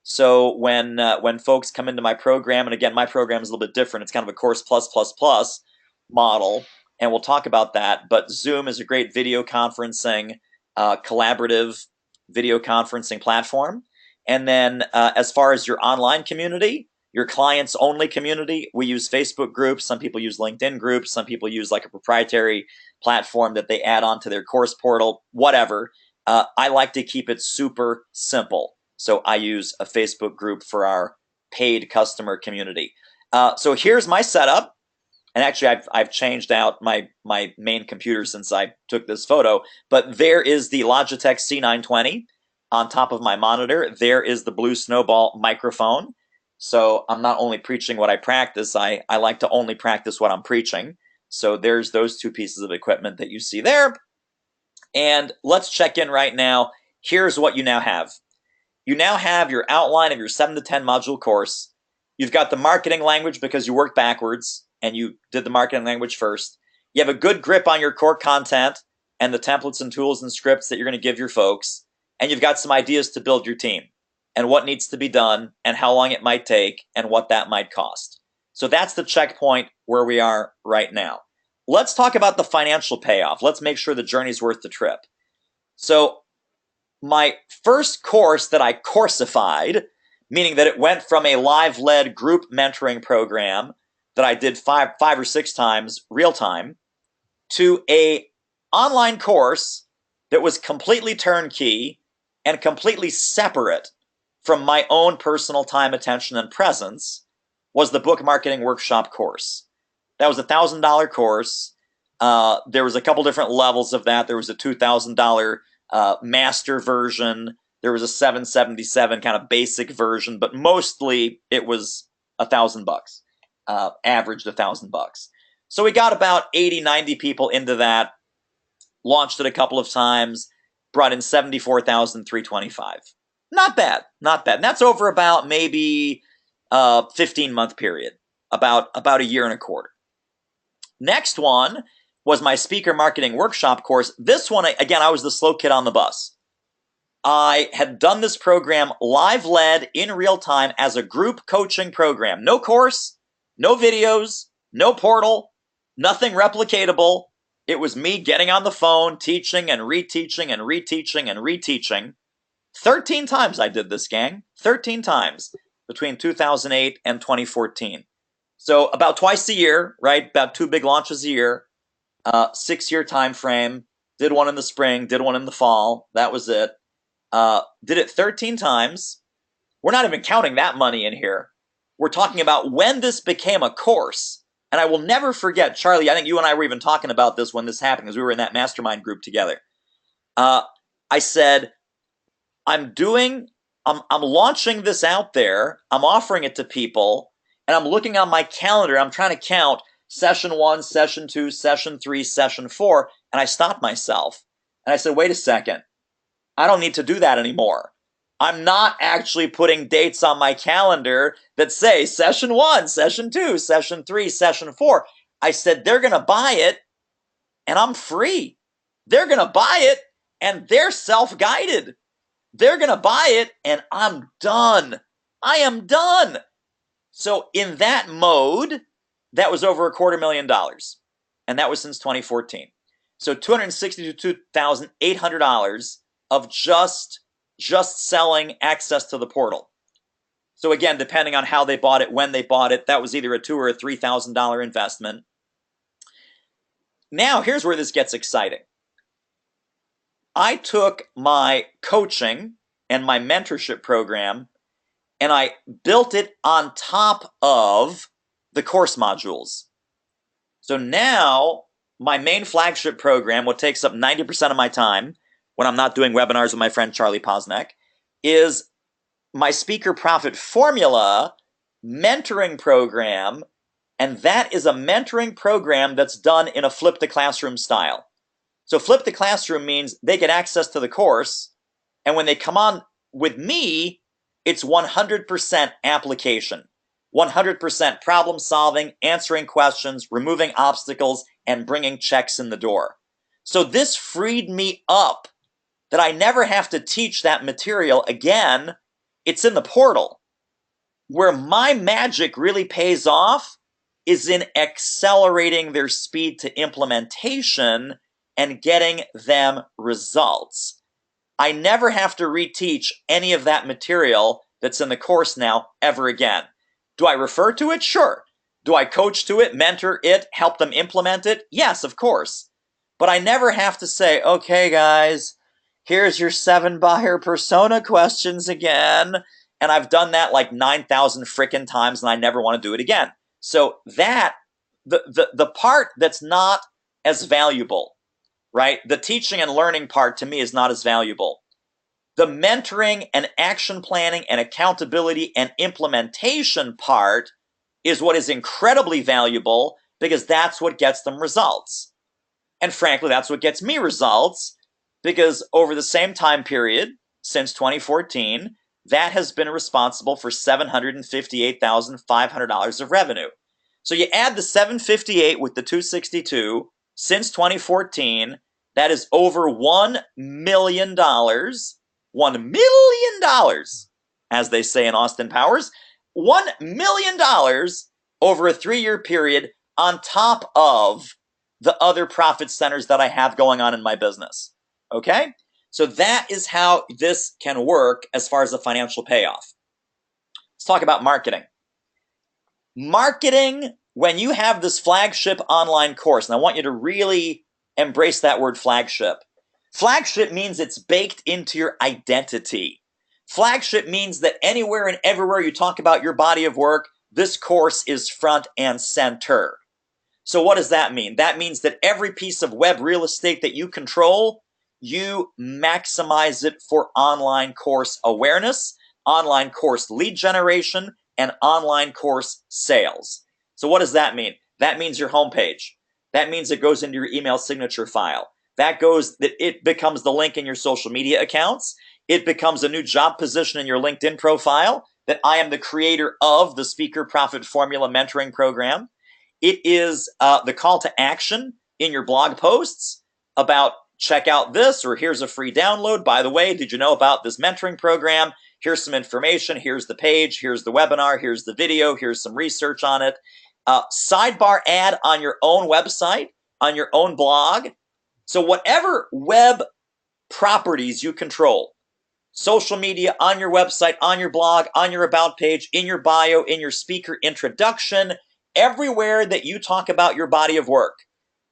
So when folks come into my program, and again, my program is a little bit different. It's kind of a Course plus model, and we'll talk about that. But Zoom is a great video conferencing, collaborative video conferencing platform. And then as far as your online community, your clients only community, we use Facebook groups. Some people use LinkedIn groups. Some people use like a proprietary platform that they add on to their course portal, whatever. I like to keep it super simple. So I use a Facebook group for our paid customer community. So here's my setup. And actually, I've changed out my main computer since I took this photo. But there is the Logitech C920 on top of my monitor. There is the Blue Snowball microphone. So I'm not only preaching what I practice, I like to only practice what I'm preaching. So there's those two pieces of equipment that you see there. And let's check in right now. Here's what you now have. You now have your outline of your 7 to 10 module course. You've got the marketing language because you worked backwards and you did the marketing language first. You have a good grip on your core content and the templates and tools and scripts that you're going to give your folks. And you've got some ideas to build your team and what needs to be done and how long it might take and what that might cost. So that's the checkpoint where we are right now. Let's talk about the financial payoff. Let's make sure the journey's worth the trip. So my first course that I coursified, meaning that it went from a live-led group mentoring program that I did five or six times real time to a online course that was completely turnkey and completely separate from my own personal time, attention, and presence was the Book Marketing Workshop course. That was a $1,000 course. There was a couple different levels of that. There was a $2,000 master version. There was a $777 kind of basic version, but mostly it was $1,000, averaged $1,000. So we got about 80, 90 people into that, launched it a couple of times, brought in 74,325. Not bad, not bad. And that's over about maybe a 15-month period, about a year and a quarter. Next one was my Speaker Marketing Workshop course. This one, again, I was the slow kid on the bus. I had done this program live led in real time as a group coaching program. No course, no videos, no portal, nothing replicatable. It was me getting on the phone, teaching and reteaching and reteaching and reteaching. 13 times I did this, gang. 13 times between 2008 and 2014. So about twice a year, right? About 2 big launches a year. 6-year time frame. Did one in the spring, did one in the fall. That was it. Did it 13 times. We're not even counting that money in here. We're talking about when this became a course. And I will never forget, Charlie, I think you and I were even talking about this when this happened because we were in that mastermind group together. I said, I'm launching this out there. I'm offering it to people. And I'm looking on my calendar. I'm trying to count session 1, session 2, session 3, session 4. And I stopped myself. And I said, wait a second. I don't need to do that anymore. I'm not actually putting dates on my calendar that say session 1, session 2, session 3, session 4. I said, they're going to buy it and I'm free. They're going to buy it and they're self-guided. They're going to buy it and I'm done. I am done. So in that mode, that was over $250,000. And that was since 2014. So $262,800 of just selling access to the portal. So again, depending on how they bought it, when they bought it, that was either a $2,000 or a $3,000 investment. Now, here's where this gets exciting. I took my coaching and my mentorship program and I built it on top of the course modules. So now my main flagship program, what takes up 90% of my time when I'm not doing webinars with my friend Charlie Posnack, is my Speaker Profit Formula mentoring program. And that is a mentoring program that's done in a flip the classroom style. So flip the classroom means they get access to the course. And when they come on with me, it's 100% application, 100% problem solving, answering questions, removing obstacles, and bringing checks in the door. So this freed me up that I never have to teach that material again. It's in the portal. Where my magic really pays off is in accelerating their speed to implementation and getting them results. I never have to reteach any of that material that's in the course now ever again. Do I refer to it? Sure. Do I coach to it, mentor it, help them implement it? Yes, of course. But I never have to say, okay, guys, here's your 7 buyer persona questions again. And I've done that like 9,000 frickin' times and I never want to do it again. So that, the part that's not as valuable, right? The teaching and learning part to me is not as valuable. The mentoring and action planning and accountability and implementation part is what is incredibly valuable because that's what gets them results. And frankly, that's what gets me results because over the same time period, since 2014, that has been responsible for $758,500 of revenue. So you add the 758 with the 262 since 2014, that is over $1 million. $1 million, as they say in Austin Powers. $1 million over a 3-year period on top of the other profit centers that I have going on in my business. Okay? So that is how this can work as far as the financial payoff. Let's talk about marketing. Marketing, when you have this flagship online course, and I want you to really embrace that word flagship. Flagship means it's baked into your identity. Flagship means that anywhere and everywhere you talk about your body of work, this course is front and center. So what does that mean? That means that every piece of web real estate that you control, you maximize it for online course awareness, online course lead generation, and online course sales. So what does that mean? That means your homepage. That means it goes into your email signature file. That it becomes the link in your social media accounts. It becomes a new job position in your LinkedIn profile that I am the creator of the Speaker Profit Formula Mentoring Program. It is the call to action in your blog posts about check out this, or here's a free download. By the way, did you know about this mentoring program? Here's some information. Here's the page. Here's the webinar. Here's the video. Here's some research on it. Sidebar ad on your own website, on your own blog. So whatever web properties you control, social media, on your website, on your blog, on your about page, in your bio, in your speaker introduction, everywhere that you talk about your body of work,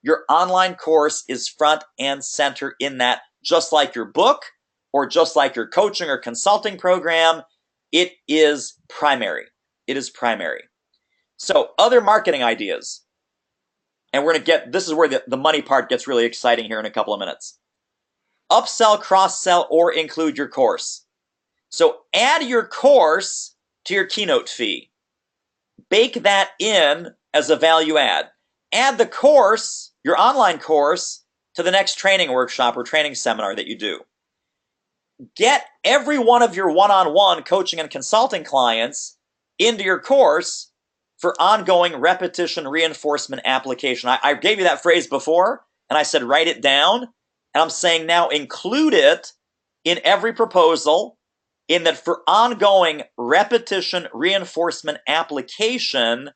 your online course is front and center in that, just like your book or just like your coaching or consulting program. It is primary. It is primary. So other marketing ideas, and we're going to get, this is where the money part gets really exciting here in a couple of minutes. Upsell, cross-sell, or include your course. So add your course to your keynote fee. Bake that in as a value add. Add the course, your online course, to the next training workshop or training seminar that you do. Get every one of your one-on-one coaching and consulting clients into your course for ongoing repetition reinforcement application. I gave you that phrase before, and I said write it down, and I'm saying now include it in every proposal, in that for ongoing repetition reinforcement application,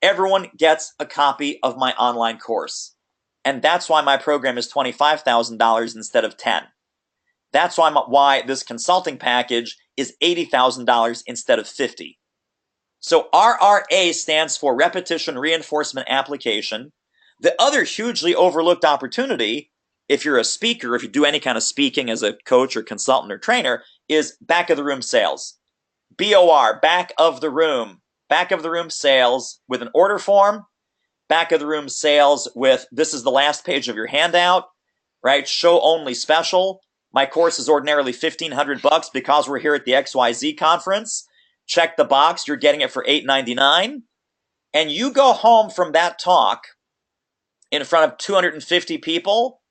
everyone gets a copy of my online course. And that's why my program is $25,000 instead of $10,000. That's why this consulting package is $80,000 instead of $50,000. So RRA stands for repetition reinforcement application. The other hugely overlooked opportunity, if you're a speaker, if you do any kind of speaking as a coach or consultant or trainer, is back of the room sales. BOR, back of the room sales with an order form, back of the room sales with this is the last page of your handout, right? Show only special. My course is ordinarily $1,500 because we're here at the XYZ conference. Check the box, you're getting it for $8.99. And you go home from that talk in front of 250 people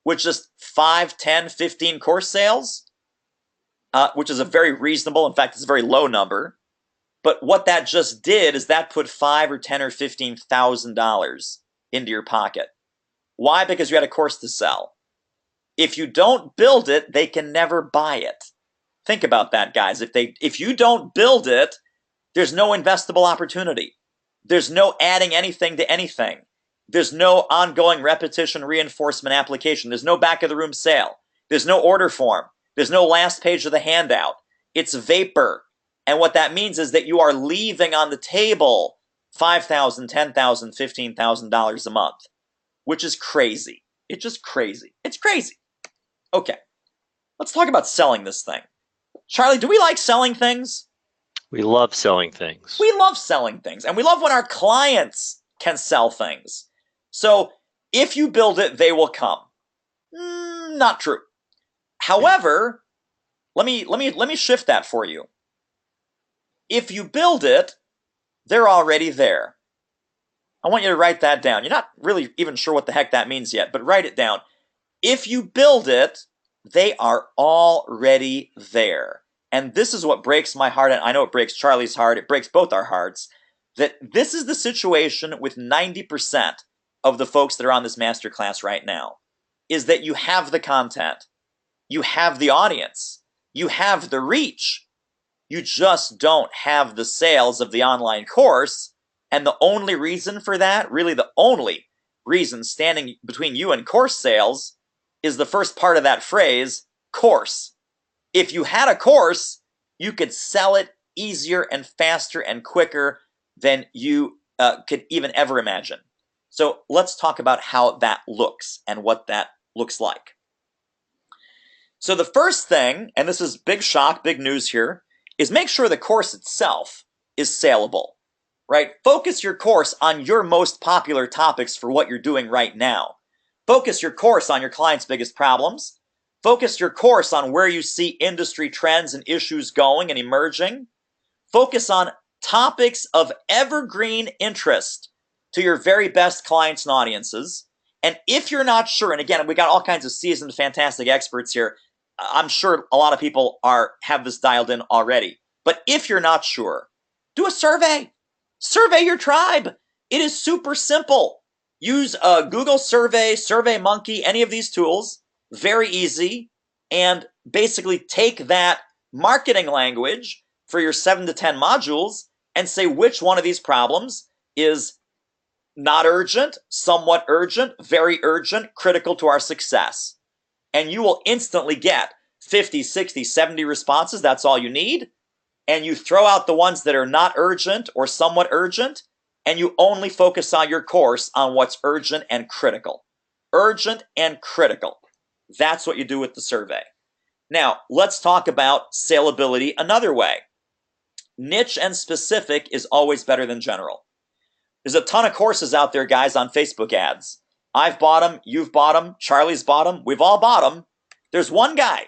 with just 5, 10, 15 course sales, which is a very reasonable, in fact, it's a very low number. But what that just did is that put $5 or $10 or $15,000 into your pocket. Why? Because you had a course to sell. If you don't build it, they can never buy it. Think about that, guys. If you don't build it, there's no investable opportunity. There's no adding anything to anything. There's no ongoing repetition reinforcement application. There's no back of the room sale. There's no order form. There's no last page of the handout. It's vapor. And what that means is that you are leaving on the table $5,000, $10,000, $15,000 a month, which is crazy. It's just crazy. It's crazy. Okay, let's talk about selling this thing. Charlie, do we like selling things? We love selling things. We love selling things, and we love when our clients can sell things. So if you build it, they will come. Not true. However, let me shift that for you. If you build it, they're already there. I want you to write that down. You're not really even sure what the heck that means yet, but write it down. If you build it, they are already there. And this is what breaks my heart, and I know it breaks Charlie's heart, it breaks both our hearts, that this is the situation with 90% of the folks that are on this masterclass right now, is that you have the content, you have the audience, you have the reach, you just don't have the sales of the online course, and the only reason for that, really the only reason standing between you and course sales, is the first part of that phrase, course. If you had a course, you could sell it easier and faster and quicker than you could even ever imagine. So let's talk about how that looks and what that looks like. So the first thing, and this is big shock, big news here, is make sure the course itself is saleable, right? Focus your course on your most popular topics for what you're doing right now. Focus your course on your client's biggest problems. Focus your course on where you see industry trends and issues going and emerging. Focus on topics of evergreen interest to your very best clients and audiences. And if you're not sure, and again, we got all kinds of seasoned, fantastic experts here. I'm sure a lot of people have this dialed in already. But if you're not sure, do a survey. Survey your tribe. It is super simple. Use a Google Survey, SurveyMonkey, any of these tools. Very easy. And basically take that marketing language for your 7 to 10 modules and say which one of these problems is not urgent, somewhat urgent, very urgent, critical to our success. And you will instantly get 50, 60, 70 responses. That's all you need. And you throw out the ones that are not urgent or somewhat urgent, and you only focus on your course on what's urgent and critical. Urgent and critical. That's what you do with the survey. Now, let's talk about salability another way. Niche and specific is always better than general. There's a ton of courses out there, guys, on Facebook ads. I've bought them, you've bought them, Charlie's bought them, we've all bought them. There's one guy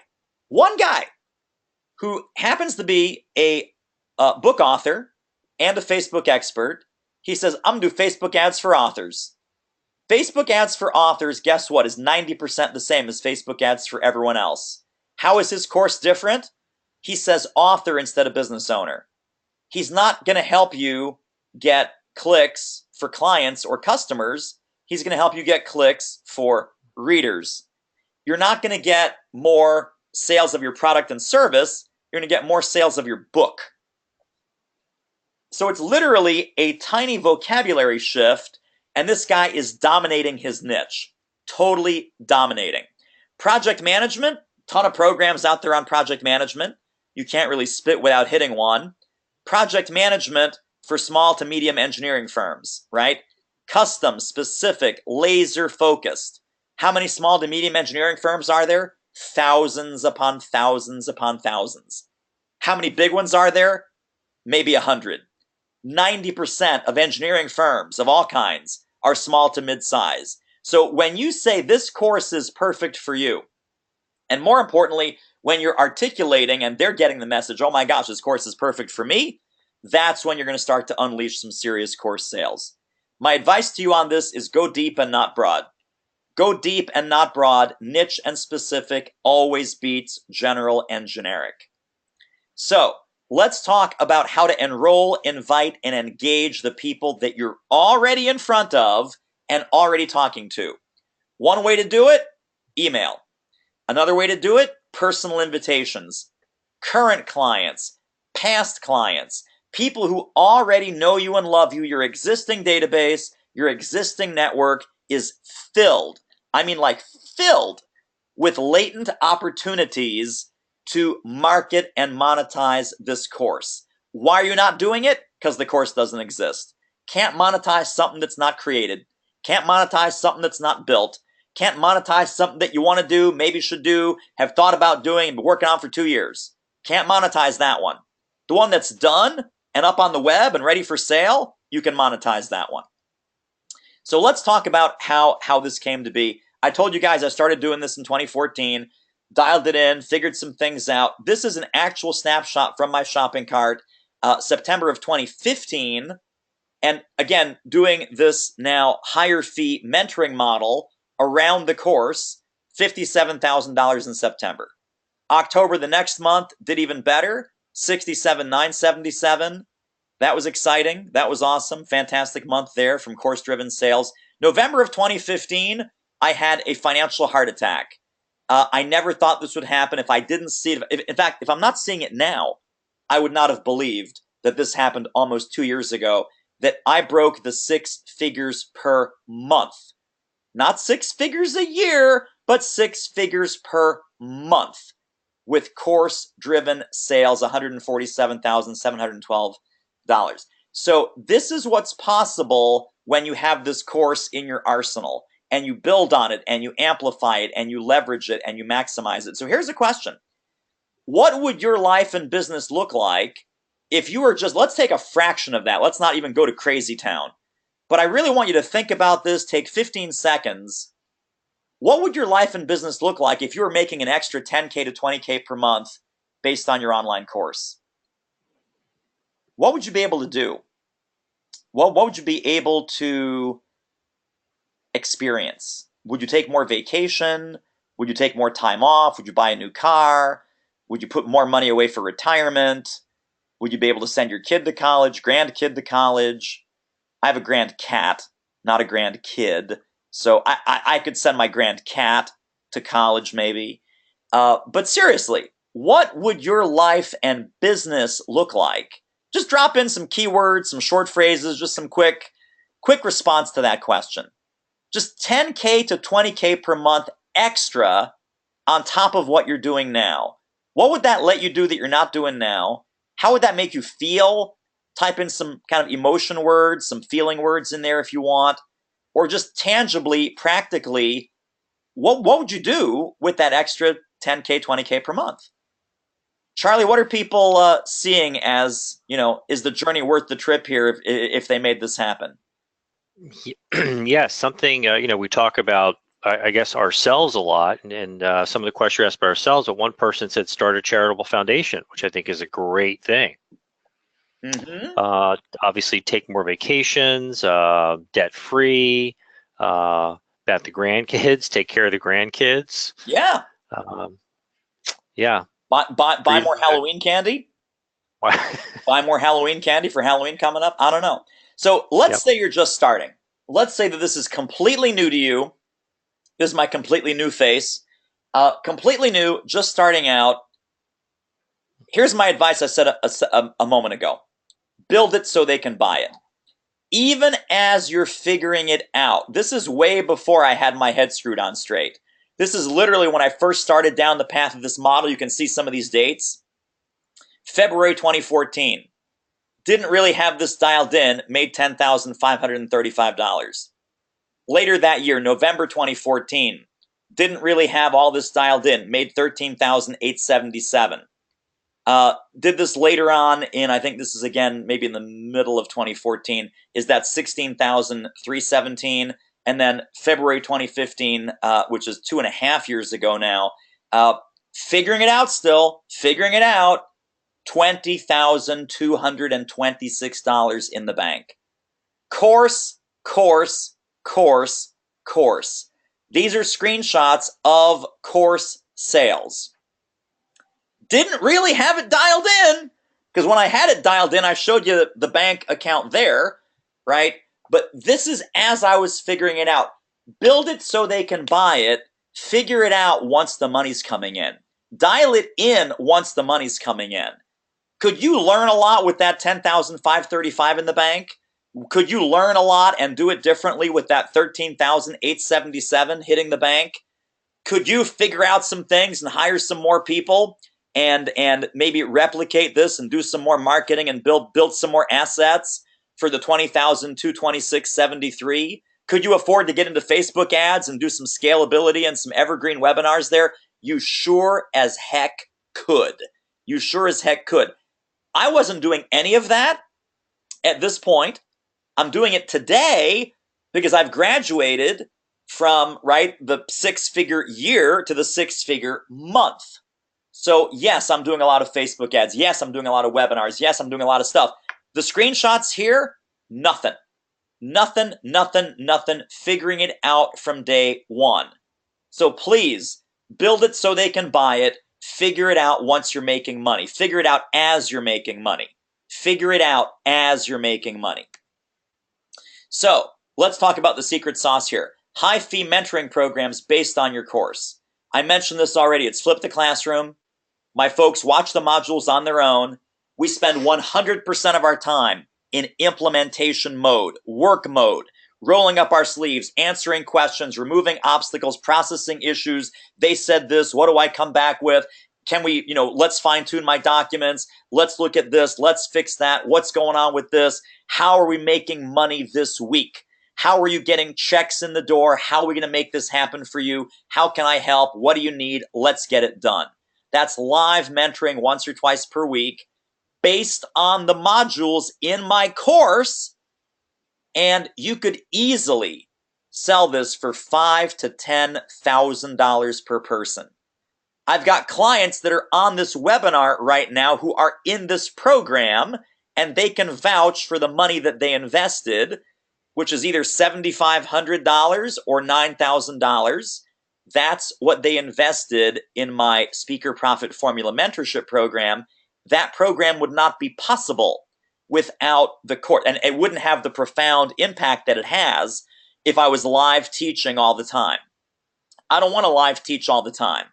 who happens to be a book author and a Facebook expert. He says, I'm going to do Facebook ads for authors. Facebook ads for authors, guess what, is 90% the same as Facebook ads for everyone else. How is his course different? He says author instead of business owner. He's not going to help you get clicks for clients or customers. He's going to help you get clicks for readers. You're not going to get more sales of your product and service. You're going to get more sales of your book. So it's literally a tiny vocabulary shift, and this guy is dominating his niche. Totally dominating. Project management, ton of programs out there on project management. You can't really spit without hitting one. Project management for small to medium engineering firms, right? Custom, specific, laser focused. How many small to medium engineering firms are there? Thousands upon thousands upon thousands. How many big ones are there? Maybe 100. 90% of engineering firms of all kinds are small to mid-size. So when you say this course is perfect for you, and more importantly, when you're articulating and they're getting the message, oh my gosh, this course is perfect for me, that's when you're going to start to unleash some serious course sales. My advice to you on this is go deep and not broad. Go deep and not broad. Niche and specific always beats general and generic. So let's talk about how to enroll, invite, and engage the people that you're already in front of and already talking to. One way to do it, email. Another way to do it, personal invitations. Current clients, past clients, people who already know you and love you, your existing database, your existing network is filled. I mean, like filled with latent opportunities to market and monetize this course. Why are you not doing it? Because the course doesn't exist. Can't monetize something that's not created. Can't monetize something that's not built. Can't monetize something that you want to do, maybe should do, have thought about doing, and been working on for 2 years. Can't monetize that one. The one that's done and up on the web and ready for sale, you can monetize that one. So let's talk about how this came to be. I told you guys I started doing this in 2014, dialed it in, figured some things out. This is an actual snapshot from my shopping cart, September of 2015. And again, doing this now higher fee mentoring model around the course, $57,000 in September. October the next month did even better, $67,977. That was exciting. That was awesome. Fantastic month there from course-driven sales. November of 2015, I had a financial heart attack. I never thought this would happen. If I didn't see it, in fact, if I'm not seeing it now, I would not have believed that this happened almost 2 years ago, that I broke the 6 figures per month. Not 6 figures a year, but 6 figures per month with course-driven sales, $147,712. So this is what's possible when you have this course in your arsenal. and you build on it and you amplify it and you leverage it and you maximize it. So here's a question. What would your life and business look like if you were just, let's take a fraction of that. Let's not even go to crazy town. But I really want you to think about this, take 15 seconds. What would your life and business look like if you were making an extra 10K to 20K per month based on your online course? What would you be able to do? What would you be able to experience? Would you take more vacation? Would you take more time off? Would you buy a new car? Would you put more money away for retirement? Would you be able to send your kid to college, grandkid to college? I have a grand cat, not a grand kid. So I could send my grand cat to college maybe. But seriously, what would your life and business look like? Just drop in some keywords, some short phrases, just some quick response to that question. Just 10K to 20K per month extra on top of what you're doing now. What would that let you do that you're not doing now? How would that make you feel? Type in some kind of emotion words, some feeling words in there if you want, or just tangibly, practically, what would you do with that extra 10K, 20K per month? Charlie, what are people seeing as, is the journey worth the trip here if they made this happen? Yes, something, we talk about, I guess, ourselves a lot, and some of the questions asked by ourselves, but one person said start a charitable foundation, which I think is a great thing. Mm-hmm. Obviously, take more vacations, debt-free, bat the grandkids, take care of the grandkids. Yeah. Um, yeah. Buy more Halloween candy? Buy more Halloween candy for Halloween coming up? I don't know. So let's say you're just starting. Let's say that this is completely new to you. This is my completely new face. Completely new, just starting out. Here's my advice I said a moment ago. Build it so they can buy it. Even as you're figuring it out, this is way before I had my head screwed on straight. This is literally when I first started down the path of this model. You can see some of these dates. February 2014. Didn't really have this dialed in, made $10,535. Later that year, November 2014, didn't really have all this dialed in, made $13,877. Did this later on in, I think this is again, maybe in the middle of 2014, is that 16,317. And then February 2015, which is 2.5 years ago now, figuring it out still, figuring it out, $20,226 in the bank. Course, course, course, course. These are screenshots of course sales. Didn't really have it dialed in, because when I had it dialed in, I showed you the bank account there, right? But this is as I was figuring it out. Build it so they can buy it. Figure it out once the money's coming in. Dial it in once the money's coming in. Could you learn a lot with that $10,535 in the bank? Could you learn a lot and do it differently with that $13,877 hitting the bank? Could you figure out some things and hire some more people and maybe replicate this and do some more marketing and build some more assets for the $20,226.73? Could you afford to get into Facebook ads and do some scalability and some evergreen webinars there? You sure as heck could. You sure as heck could. I wasn't doing any of that at this point. I'm doing it today because I've graduated from, the 6-figure year to the 6-figure month. So yes, I'm doing a lot of Facebook ads. Yes, I'm doing a lot of webinars. Yes, I'm doing a lot of stuff. The screenshots here, nothing. Nothing, nothing, nothing. Figuring it out from day one. So please, build it so they can buy it. Figure it out once you're making money. Figure it out as you're making money. Figure it out as you're making money. So let's talk about the secret sauce here. High fee mentoring programs based on your course. I mentioned this already. It's Flip the Classroom. My folks watch the modules on their own. We spend 100% of our time in implementation mode, work mode, rolling up our sleeves, answering questions, removing obstacles, processing issues. They said this, what do I come back with? Can we, let's fine tune my documents. Let's look at this. Let's fix that. What's going on with this? How are we making money this week? How are you getting checks in the door? How are we going to make this happen for you? How can I help? What do you need? Let's get it done. That's live mentoring once or twice per week based on the modules in my course. And you could easily sell this for $5,000 to $10,000 per person. I've got clients that are on this webinar right now who are in this program, and they can vouch for the money that they invested, which is either $7,500 or $9,000. That's what they invested in my Speaker Profit Formula Mentorship program. That program would not be possible without the course, and it wouldn't have the profound impact that it has if I was live teaching all the time. I don't want to live teach all the time.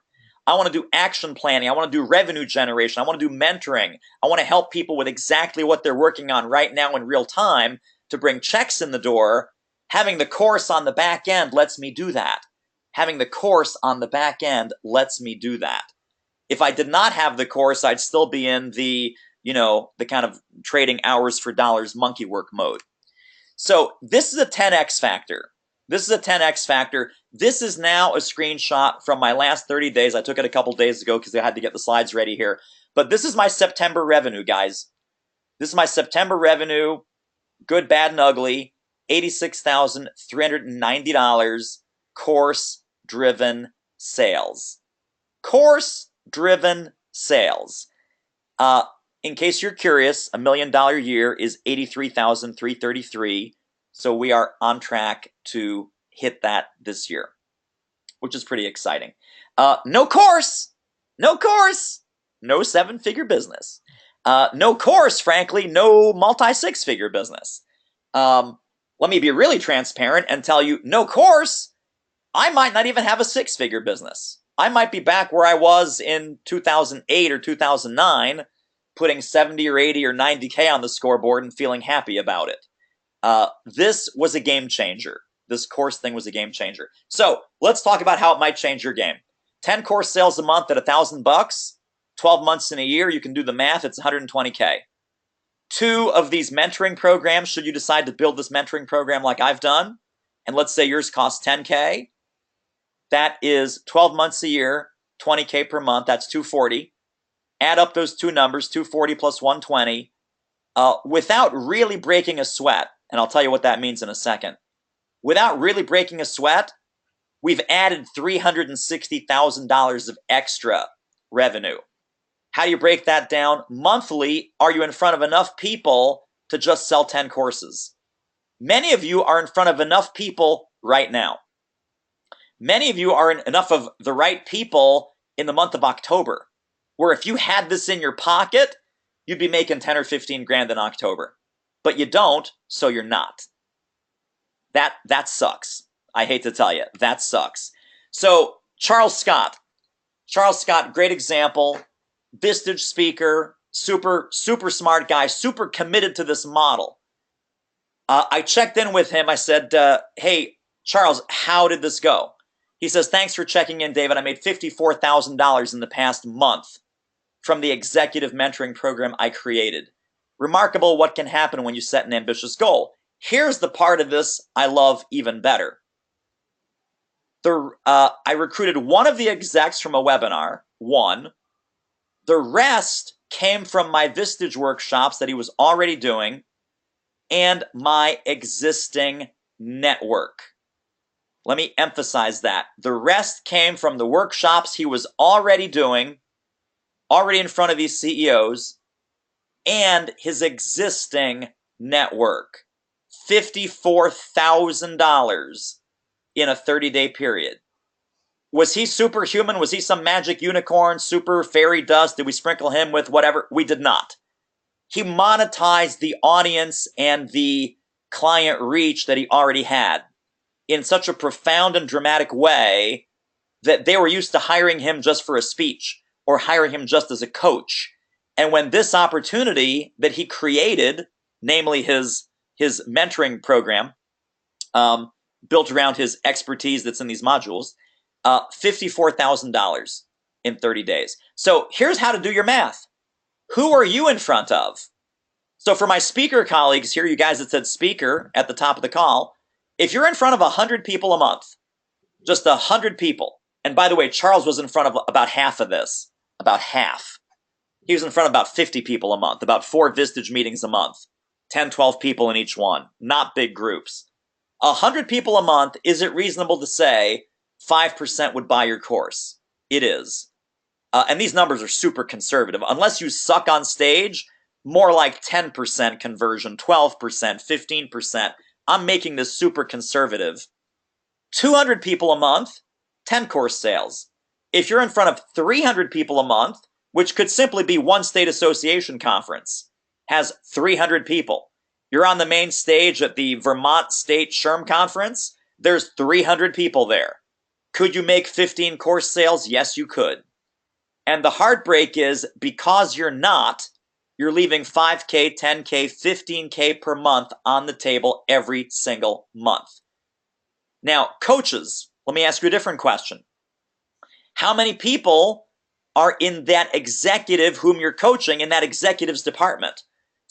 I want to do action planning. I want to do revenue generation. I want to do mentoring. I want to help people with exactly what they're working on right now in real time to bring checks in the door. Having the course on the back end lets me do that. Having the course on the back end lets me do that. If I did not have the course, I'd still be in the kind of trading hours for dollars monkey work mode. So this is a 10x factor. This is a 10x factor. This is now a screenshot from my last 30 days. I took it a couple days ago because I had to get the slides ready here. But this is my September revenue, guys. This is my September revenue, good, bad, and ugly, $86,390, course-driven sales. Course-driven sales. In case you're curious, $1 million year is $83,333. So we are on track to hit that this year, which is pretty exciting. No course, no seven-figure business. No course, frankly, no multi-six-figure business. Let me be really transparent and tell you, no course, I might not even have a six-figure business. I might be back where I was in 2008 or 2009, putting 70 or 80 or 90K on the scoreboard and feeling happy about it. This was a game changer. This course thing was a game changer. So let's talk about how it might change your game. 10 course sales a month at $1,000, 12 months in a year, you can do the math, it's 120K. 2 of these mentoring programs, should you decide to build this mentoring program like I've done, and let's say yours costs 10K, that is 12 months a year, 20K per month, that's 240. Add up those two numbers, 240 plus 120, without really breaking a sweat, and I'll tell you what that means in a second. Without really breaking a sweat, we've added $360,000 of extra revenue. How do you break that down? Monthly, are you in front of enough people to just sell 10 courses? Many of you are in front of enough people right now. Many of you are in enough of the right people in the month of October, where if you had this in your pocket, you'd be making 10 or 15 grand in October. But you don't, so you're not. That sucks. I hate to tell you, that sucks. So Charles Scott, great example, Vistage speaker, super smart guy, super committed to this model. I checked in with him. I said, hey, Charles, how did this go? He says, thanks for checking in, David. I made $54,000 in the past month from the executive mentoring program I created. Remarkable what can happen when you set an ambitious goal. Here's the part of this I love even better. I recruited one of the execs from a webinar, one. The rest came from my Vistage workshops that he was already doing and my existing network. Let me emphasize that. The rest came from the workshops he was already doing, already in front of these CEOs, and his existing network. $54,000 in a 30-day period. Was he superhuman? Was he some magic unicorn, super fairy dust? Did we sprinkle him with whatever? We did not. He monetized the audience and the client reach that he already had in such a profound and dramatic way that they were used to hiring him just for a speech or hiring him just as a coach. And when this opportunity that he created, namely his mentoring program, built around his expertise that's in these modules, $54,000 in 30 days. So here's how to do your math. Who are you in front of? So for my speaker colleagues here, you guys that said speaker at the top of the call, If you're in front of 100 people a month, just 100 people, and by the way, Charles was in front of about half of this, about half. He was in front of about 50 people a month, about 4 Vistage meetings a month, 10, 12 people in each one, not big groups. 100 people a month, is it reasonable to say 5% would buy your course? It is. And these numbers are super conservative. Unless you suck on stage, more like 10% conversion, 12%, 15%. I'm making this super conservative. 200 people a month, 10 course sales. If you're in front of 300 people a month, which could simply be one state association conference, has 300 people. You're on the main stage at the Vermont State SHRM Conference, there's 300 people there. Could you make 15 course sales? Yes, you could. And the heartbreak is, because you're not, you're leaving 5K, 10K, 15K per month on the table every single month. Now, coaches, let me ask you a different question. How many people are in that executive whom you're coaching in that executive's department?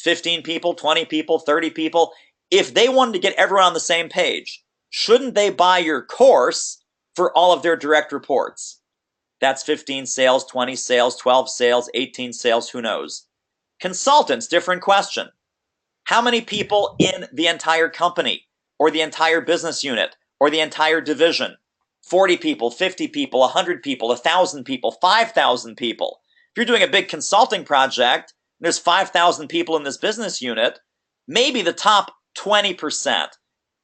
15 people, 20 people, 30 people. If they wanted to get everyone on the same page, shouldn't they buy your course for all of their direct reports? That's 15 sales, 20 sales, 12 sales, 18 sales, who knows? Consultants, different question. How many people in the entire company or the entire business unit or the entire division? 40 people, 50 people, 100 people, 1,000 people, 5,000 people. If you're doing a big consulting project, and there's 5,000 people in this business unit, maybe the top 20%,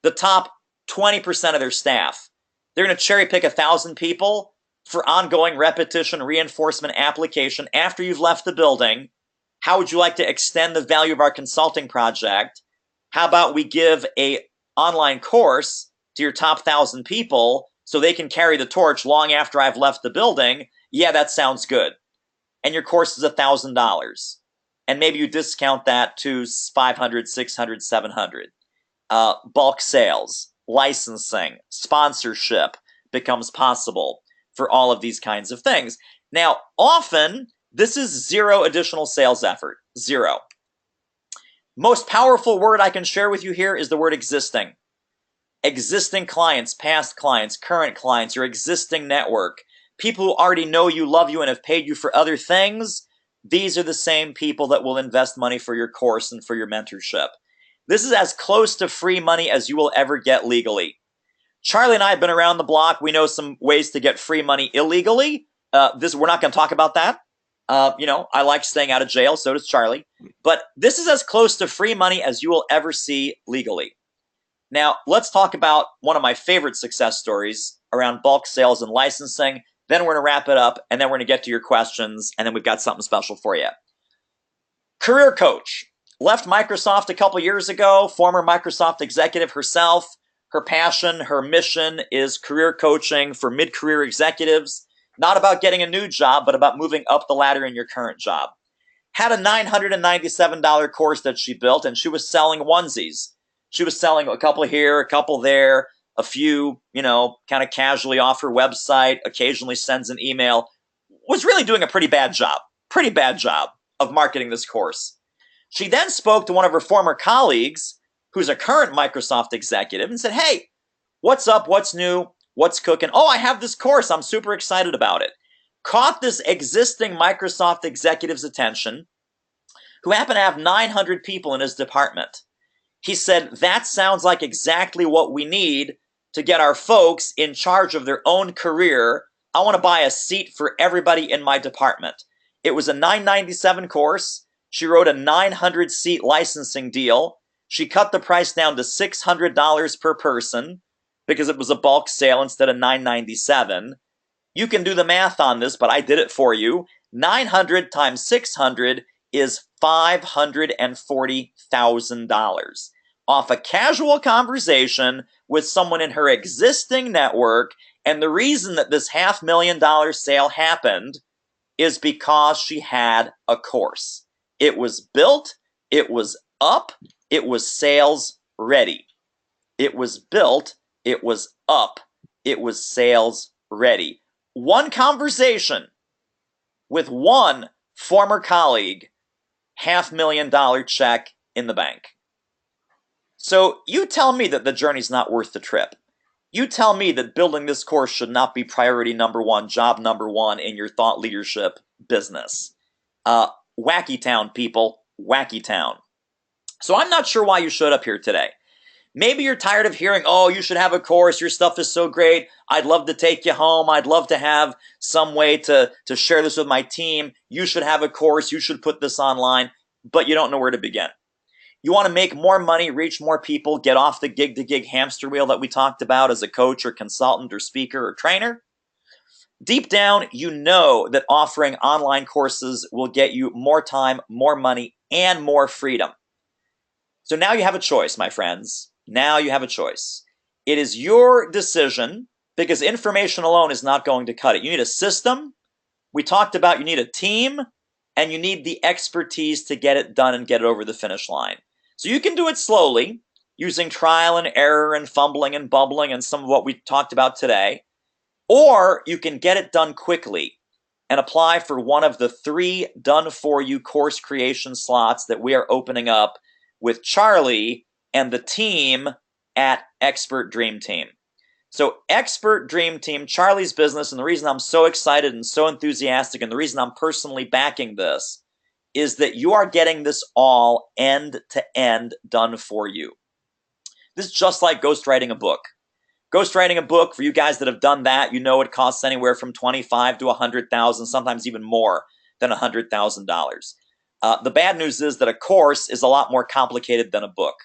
the top 20% of their staff, they're going to cherry pick 1,000 people for ongoing repetition, reinforcement, application after you've left the building. How would you like to extend the value of our consulting project? How about we give an online course to your top 1,000 people so they can carry the torch long after I've left the building? Yeah, that sounds good. And your course is $1,000. And maybe you discount that to 500, 600, 700. Bulk sales, licensing, sponsorship becomes possible for all of these kinds of things. Now, often, this is zero additional sales effort. Zero. Most powerful word I can share with you here is the word existing. Existing clients, past clients, current clients, your existing network, people who already know you, love you, and have paid you for other things, these are the same people that will invest money for your course and for your mentorship. This is as close to free money as you will ever get legally. Charlie and I have been around the block. We know some ways to get free money illegally. We're not going to talk about that. I like staying out of jail, so does Charlie. But this is as close to free money as you will ever see legally. Now, let's talk about one of my favorite success stories around bulk sales and licensing. Then we're going to wrap it up, and then we're going to get to your questions, and then we've got something special for you. Career coach. Left Microsoft a couple years ago, former Microsoft executive herself. Her passion, her mission is career coaching for mid-career executives. Not about getting a new job, but about moving up the ladder in your current job. Had a $997 course that she built, and she was selling onesies. She was selling a couple here, a couple there, a few, kind of casually off her website, occasionally sends an email. Was really doing a pretty bad job of marketing this course. She then spoke to one of her former colleagues, who's a current Microsoft executive, and said, hey, what's up, what's new, what's cooking? Oh, I have this course, I'm super excited about it. Caught this existing Microsoft executive's attention, who happened to have 900 people in his department. He said, that sounds like exactly what we need to get our folks in charge of their own career. I want to buy a seat for everybody in my department. It was a $997 course. She wrote a 900-seat licensing deal. She cut the price down to $600 per person because it was a bulk sale instead of $997. You can do the math on this, but I did it for you. 900 times 600 is $540,000 off a casual conversation with someone in her existing network. And the reason that this $500,000 sale happened is because she had a course. It was built, it was up, it was sales ready. It was built, it was up, it was sales ready. One conversation with one former colleague, $500,000 check in the bank. So you tell me that the journey's not worth the trip. You tell me that building this course should not be priority number one, job number one in your thought leadership business. Wacky town, people. Wacky town. So I'm not sure why you showed up here today. Maybe you're tired of hearing, oh, you should have a course. Your stuff is so great. I'd love to take you home. I'd love to have some way to share this with my team. You should have a course. You should put this online, but you don't know where to begin. You want to make more money, reach more people, get off the gig-to-gig hamster wheel that we talked about as a coach or consultant or speaker or trainer. Deep down, you know that offering online courses will get you more time, more money, and more freedom. So now you have a choice, my friends. Now you have a choice. It is your decision because information alone is not going to cut it. You need a system. We talked about you need a team and you need the expertise to get it done and get it over the finish line. So you can do it slowly using trial and error and fumbling and bubbling and some of what we talked about today. Or you can get it done quickly and apply for one of the 3 done-for-you course creation slots that we are opening up with Charlie and the team at Expert Dream Team. So Expert Dream Team, Charlie's business, and the reason I'm so excited and so enthusiastic and the reason I'm personally backing this is that you are getting this all end-to-end done for you. This is just like ghostwriting a book. Ghostwriting a book, for you guys that have done that, you know it costs anywhere from $25,000 to $100,000, sometimes even more than $100,000. The bad news is that a course is a lot more complicated than a book.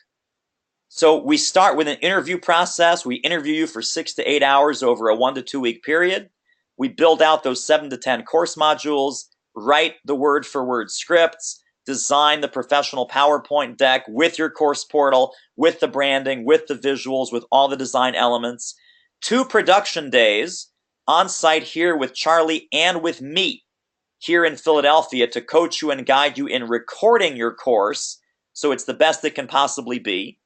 So we start with an interview process. We interview you for 6 to 8 hours over a 1 to 2 week period. We build out those 7 to 10 course modules, write the word-for-word scripts, design the professional PowerPoint deck with your course portal, with the branding, with the visuals, with all the design elements. 2 production days on site here with Charlie and with me here in Philadelphia to coach you and guide you in recording your course so it's the best it can possibly be.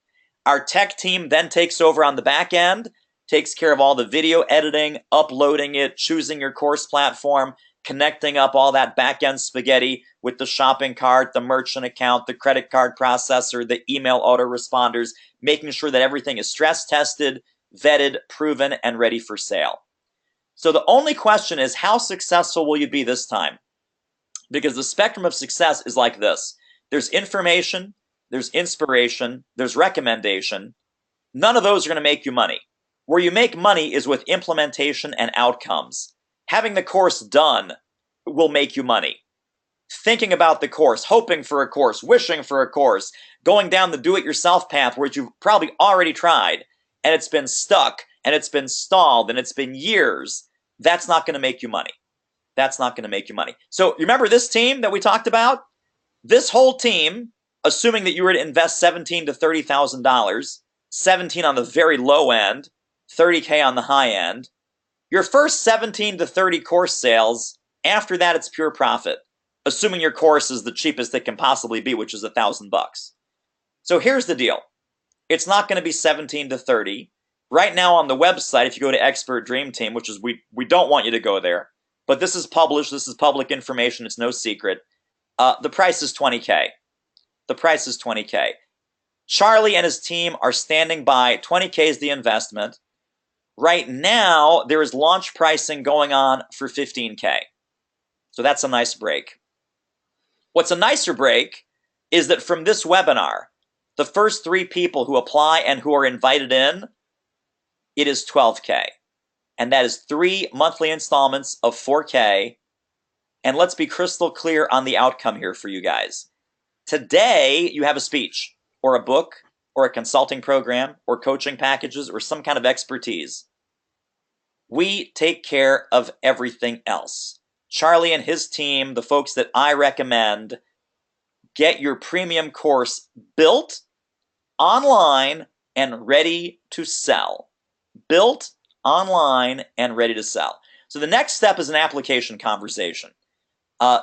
Our tech team then takes over on the back end, takes care of all the video editing, uploading it, choosing your course platform, connecting up all that back-end spaghetti with the shopping cart, the merchant account, the credit card processor, the email autoresponders, making sure that everything is stress-tested, vetted, proven, and ready for sale. So the only question is, how successful will you be this time? Because the spectrum of success is like this. There's information, there's inspiration, there's recommendation. None of those are going to make you money. Where you make money is with implementation and outcomes. Having the course done will make you money. Thinking about the course, hoping for a course, wishing for a course, going down the do-it-yourself path where you've probably already tried and it's been stuck and it's been stalled and it's been years, that's not going to make you money. That's not going to make you money. So you remember this team that we talked about? This whole team, assuming that you were to invest $17,000 to $30,000, 17 on the very low end, 30K on the high end, your first 17 to 30 course sales, after that it's pure profit, assuming your course is the cheapest it can possibly be, which is $1,000. So here's the deal. It's not going to be 17 to 30. Right now on the website, if you go to Expert Dream Team, which is we don't want you to go there, but this is published, this is public information, it's no secret. The price is $20K. The price is $20K. Charlie and his team are standing by. $20K is the investment. Right now, there is launch pricing going on for $15K. So that's a nice break. What's a nicer break is that from this webinar, the first 3 people who apply and who are invited in, it is $12K. And that is 3 monthly installments of $4K. And let's be crystal clear on the outcome here for you guys. Today, you have a speech or a book or a consulting program or coaching packages or some kind of expertise. We take care of everything else. Charlie and his team, the folks that I recommend, get your premium course built, online, and ready to sell. Built, online, and ready to sell. So the next step is an application conversation.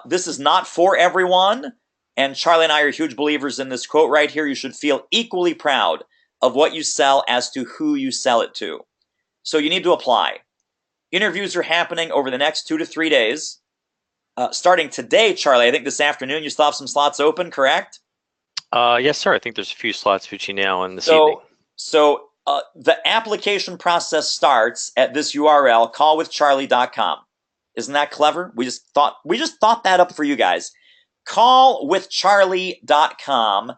This is not for everyone, and Charlie and I are huge believers in this quote right here. You should feel equally proud of what you sell as to who you sell it to. So you need to apply. Interviews are happening over the next 2 to 3 days. Starting today, Charlie, I think this afternoon you still have some slots open, correct? Yes, sir. I think there's a few slots between now and this evening. So the application process starts at this URL, callwithcharlie.com. Isn't that clever? We just thought that up for you guys. Callwithcharlie.com.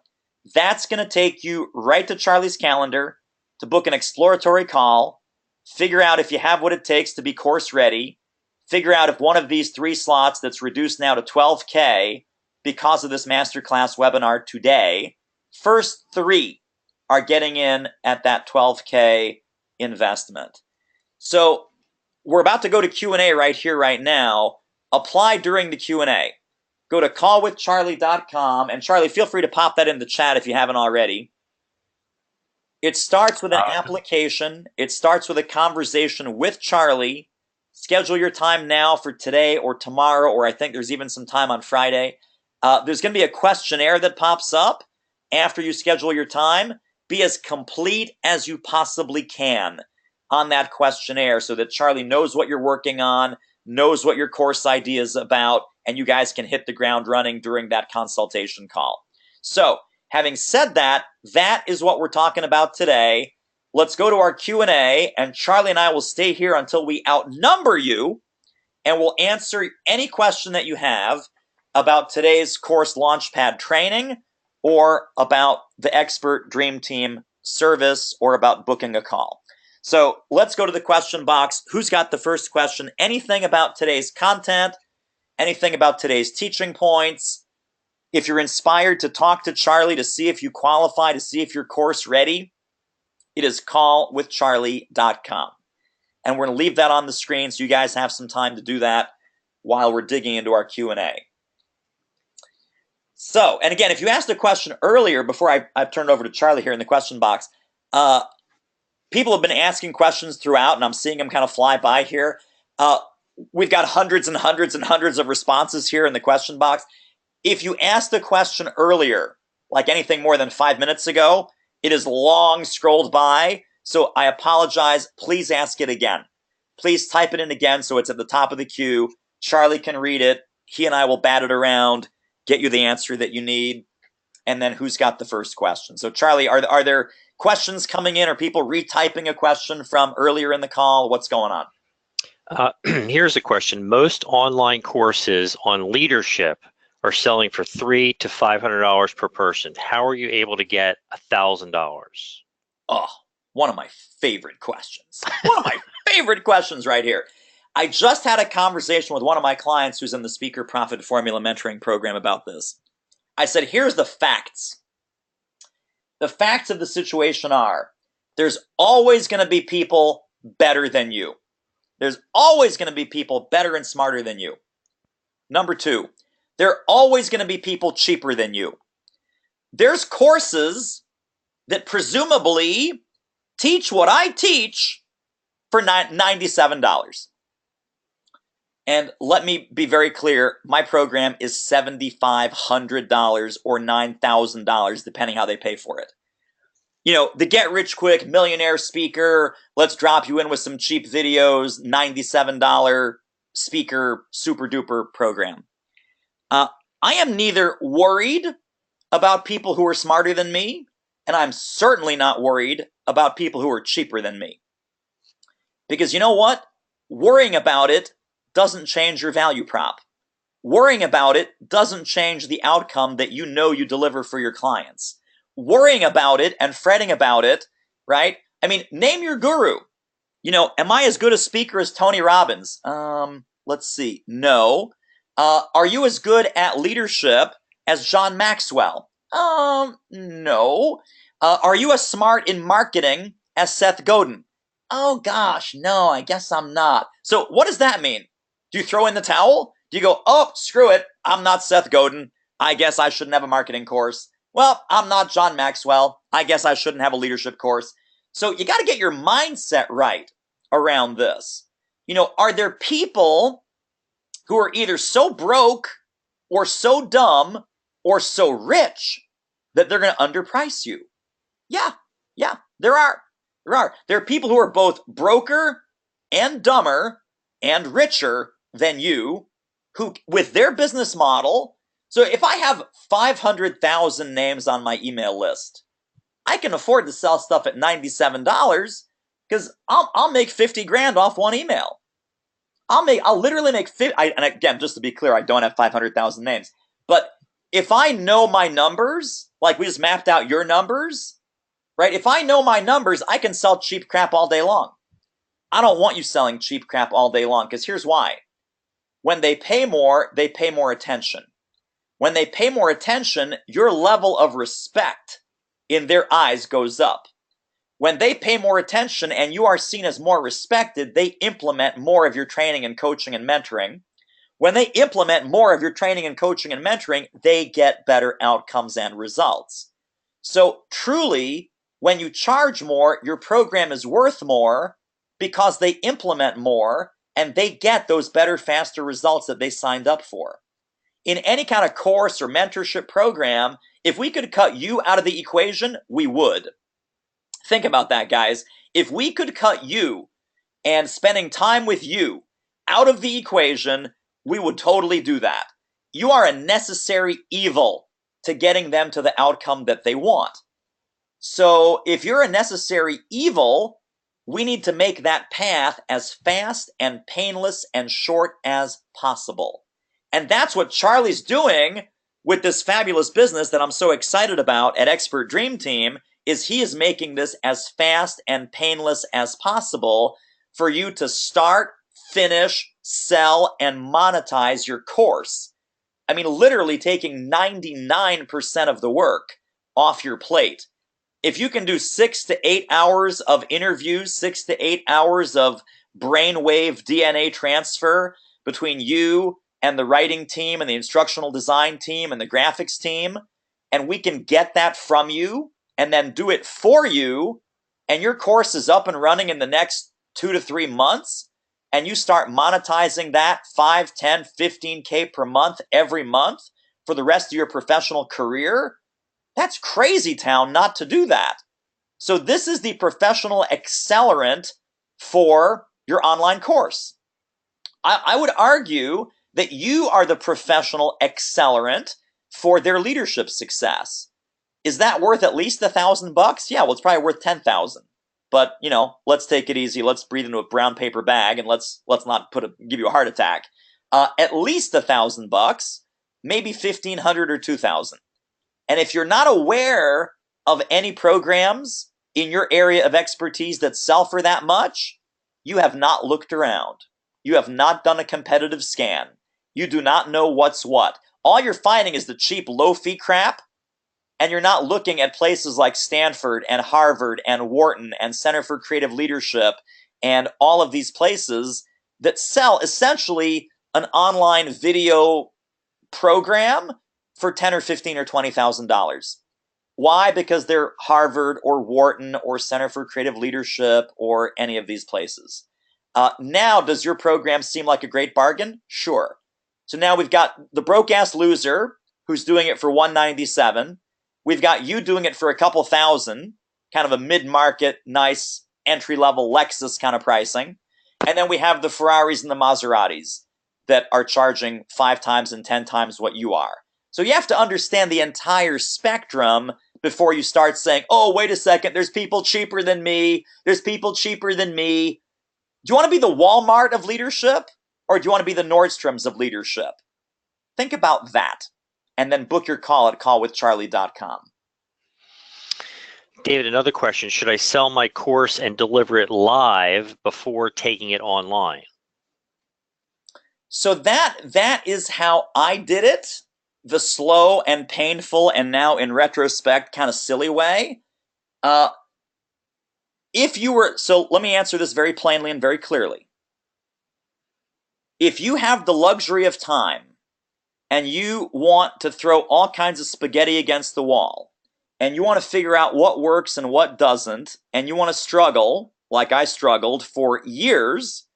That's going to take you right to Charlie's calendar to book an exploratory call, figure out if you have what it takes to be course ready, figure out if one of these 3 slots that's reduced now to 12K because of this masterclass webinar today, first 3 are getting in at that 12K investment. So we're about to go to Q&A right here, right now. Apply during the Q&A. Go to callwithcharlie.com, and Charlie, feel free to pop that in the chat if you haven't already. It starts with an application. It starts with a conversation with Charlie. Schedule your time now for today or tomorrow, or I think there's even some time on Friday. There's going to be a questionnaire that pops up after you schedule your time. Be as complete as you possibly can on that questionnaire so that Charlie knows what you're working on, knows what your course idea is about, and you guys can hit the ground running during that consultation call. So, having said that, that is what we're talking about today. Let's go to our Q&A, and Charlie and I will stay here until we outnumber you, and we'll answer any question that you have about today's Course Launchpad training, or about the Expert Dream Team service, or about booking a call. So let's go to the question box. Who's got the first question? Anything about today's content? Anything about today's teaching points? If you're inspired to talk to Charlie to see if you qualify, to see if you're course ready, it is callwithcharlie.com. And we're going to leave that on the screen so you guys have some time to do that while we're digging into our Q&A. So, and again, if you asked a question earlier before I've turned over to Charlie here in the question box, people have been asking questions throughout, and I'm seeing them kind of fly by here. We've got hundreds and hundreds and hundreds of responses here in the question box. If you asked the question earlier, like anything more than 5 minutes ago, it is long scrolled by, so I apologize. Please ask it again. Please type it in again so it's at the top of the queue. Charlie can read it. He and I will bat it around, get you the answer that you need, and then who's got the first question? So Charlie, are there questions coming in? Are people retyping a question from earlier in the call? What's going on? Here's a question. Most online courses on leadership are selling for $300 to $500 per person. How are you able to get $1,000? Oh, one of my favorite questions. One of my favorite questions right here. I just had a conversation with one of my clients who's in the Speaker Profit Formula Mentoring Program about this. I said, here's the facts. The facts of the situation are, there's always going to be people better than you. There's always going to be people better and smarter than you. Number 2, there are always going to be people cheaper than you. There's courses that presumably teach what I teach for $97. And let me be very clear, my program is $7,500 or $9,000, depending how they pay for it. You know, the get rich quick millionaire speaker, let's drop you in with some cheap videos, $97 speaker super duper program. I am neither worried about people who are smarter than me, and I'm certainly not worried about people who are cheaper than me. Because you know what? Worrying about it doesn't change your value prop. Worrying about it doesn't change the outcome that you know you deliver for your clients. Worrying about it and fretting about it, right? I mean, name your guru. You know, am I as good a speaker as Tony Robbins? Let's see. No. Are you as good at leadership as John Maxwell? No. Are you as smart in marketing as Seth Godin? Oh gosh, no, I guess I'm not. So what does that mean? Do you throw in the towel? Do you go, oh, screw it, I'm not Seth Godin. I guess I shouldn't have a marketing course. Well, I'm not John Maxwell. I guess I shouldn't have a leadership course. So you got to get your mindset right around this. You know, are there people who are either so broke or so dumb or so rich that they're going to underprice you? Yeah, there are. There are people who are both broker and dumber and richer than you, who, with their business model, So if I have 500,000 names on my email list, I can afford to sell stuff at $97 because I'll make 50 grand off one email. I'll literally make 50. And again, just to be clear, I don't have 500,000 names. But if I know my numbers, like we just mapped out your numbers, right? If I know my numbers, I can sell cheap crap all day long. I don't want you selling cheap crap all day long because here's why. When they pay more attention. When they pay more attention, your level of respect in their eyes goes up. When they pay more attention and you are seen as more respected, they implement more of your training and coaching and mentoring. When they implement more of your training and coaching and mentoring, they get better outcomes and results. So truly, when you charge more, your program is worth more because they implement more and they get those better, faster results that they signed up for. In any kind of course or mentorship program, if we could cut you out of the equation, we would. Think about that, guys. If we could cut you and spending time with you out of the equation, we would totally do that. You are a necessary evil to getting them to the outcome that they want. So if you're a necessary evil, we need to make that path as fast and painless and short as possible. And that's what Charlie's doing with this fabulous business that I'm so excited about at Expert Dream Team, is he is making this as fast and painless as possible for you to start, finish, sell, and monetize your course. I mean, literally taking 99% of the work off your plate. If you can do 6 to 8 hours of interviews, 6 to 8 hours of brainwave DNA transfer between you and the writing team and the instructional design team and the graphics team, and we can get that from you and then do it for you, and your course is up and running in the next 2 to 3 months, and you start monetizing that 5, 10, 15K per month every month for the rest of your professional career, that's crazy town not to do that. So this is the professional accelerant for your online course. I would argue that you are the professional accelerant for their leadership success. Is that worth at least $1,000? Yeah, well, it's probably worth 10,000. But let's take it easy. Let's breathe into a brown paper bag and let's not give you a heart attack. At least $1,000, maybe 1,500 or 2,000. And if you're not aware of any programs in your area of expertise that sell for that much, you have not looked around. You have not done a competitive scan. You do not know what's what. All you're finding is the cheap, low-fee crap, and you're not looking at places like Stanford and Harvard and Wharton and Center for Creative Leadership and all of these places that sell essentially an online video program for $10 or $15 or $20,000. Why? Because they're Harvard or Wharton or Center for Creative Leadership or any of these places. Now, does your program seem like a great bargain? Sure. So now we've got the broke-ass loser who's doing it for $197. We've got you doing it for a couple thousand, kind of a mid-market, nice entry-level Lexus kind of pricing. And then we have the Ferraris and the Maseratis that are charging 5 times and 10 times what you are. So you have to understand the entire spectrum before you start saying, oh, wait a second, there's people cheaper than me. There's people cheaper than me. Do you want to be the Walmart of leadership, or do you want to be the Nordstroms of leadership? Think about that, and then book your call at callwithcharlie.com. David, another question. Should I sell my course and deliver it live before taking it online? So that is how I did it, the slow and painful and now in retrospect kind of silly way. So let me answer this very plainly and very clearly. If you have the luxury of time and you want to throw all kinds of spaghetti against the wall and you want to figure out what works and what doesn't, and you want to struggle, like I struggled for years,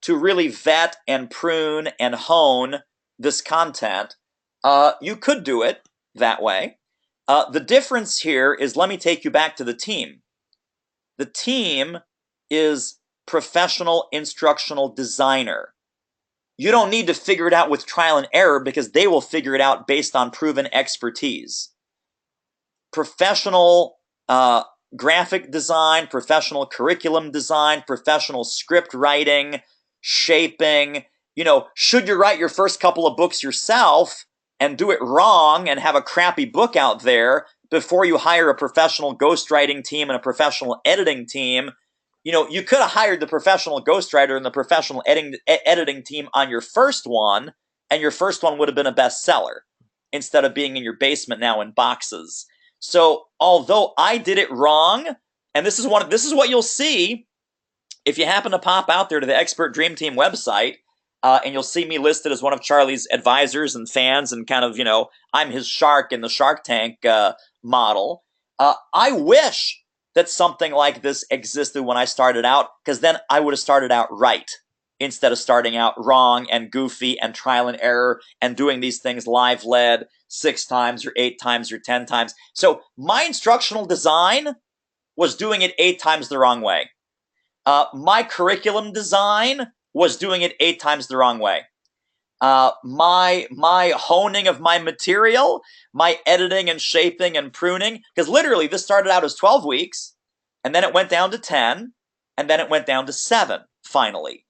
to really vet and prune and hone this content, you could do it that way. The difference here is, let me take you back to the team. The team is professional instructional designer. You don't need to figure it out with trial and error because they will figure it out based on proven expertise. Professional graphic design, professional curriculum design, professional script writing, shaping. Should you write your first couple of books yourself and do it wrong and have a crappy book out there before you hire a professional ghostwriting team and a professional editing team? You could have hired the professional ghostwriter and the professional editing team on your first one, and your first one would have been a bestseller instead of being in your basement now in boxes. So although I did it wrong, and this is what you'll see if you happen to pop out there to the Expert Dream Team website, and you'll see me listed as one of Charlie's advisors and fans, and kind of, I'm his shark in the Shark Tank model. I wish that something like this existed when I started out, because then I would have started out right instead of starting out wrong and goofy and trial and error and doing these things live led 6 times or 8 times or 10 times. So my instructional design was doing it 8 times the wrong way. My curriculum design was doing it 8 times the wrong way. My honing of my material, my editing and shaping and pruning, because literally this started out as 12 weeks, and then it went down to 10, and then it went down to 7 finally.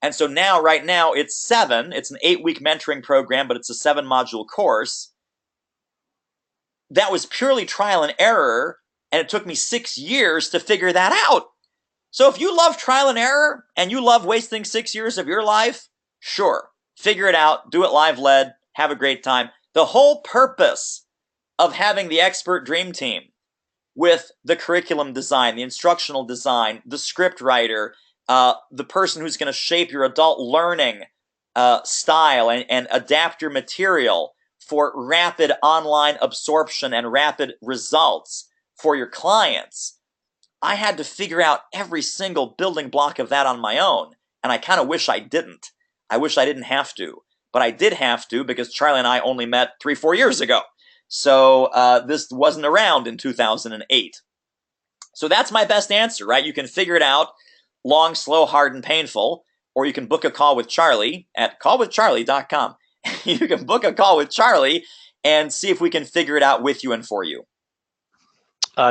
And so right now it's 7. It's an 8-week mentoring program, but it's a 7-module course. That was purely trial and error, and it took me 6 years to figure that out. So if you love trial and error and you love wasting 6 years of your life, sure. Figure it out, do it live led, have a great time. The whole purpose of having the Expert Dream Team with the curriculum design, the instructional design, the script writer, the person who's going to shape your adult learning style and adapt your material for rapid online absorption and rapid results for your clients. I had to figure out every single building block of that on my own, and I kind of wish I didn't. I wish I didn't have to, but I did have to because Charlie and I only met 3-4 years ago. So this wasn't around in 2008. So that's my best answer, right? You can figure it out long, slow, hard, and painful, or you can book a call with Charlie at callwithcharlie.com. You can book a call with Charlie and see if we can figure it out with you and for you.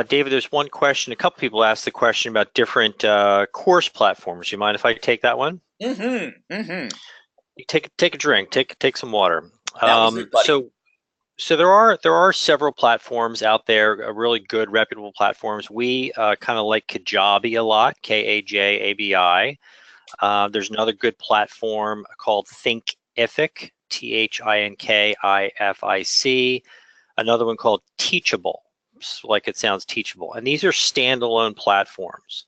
David, there's one question. A couple people asked the question about different course platforms. You mind if I take that one? Take a drink. Take some water. That was it, buddy. So there are several platforms out there, really good, reputable platforms. We kind of like Kajabi a lot, Kajabi. There's another good platform called Thinkific, Thinkific. Another one called Teachable, like it sounds, Teachable. And these are standalone platforms.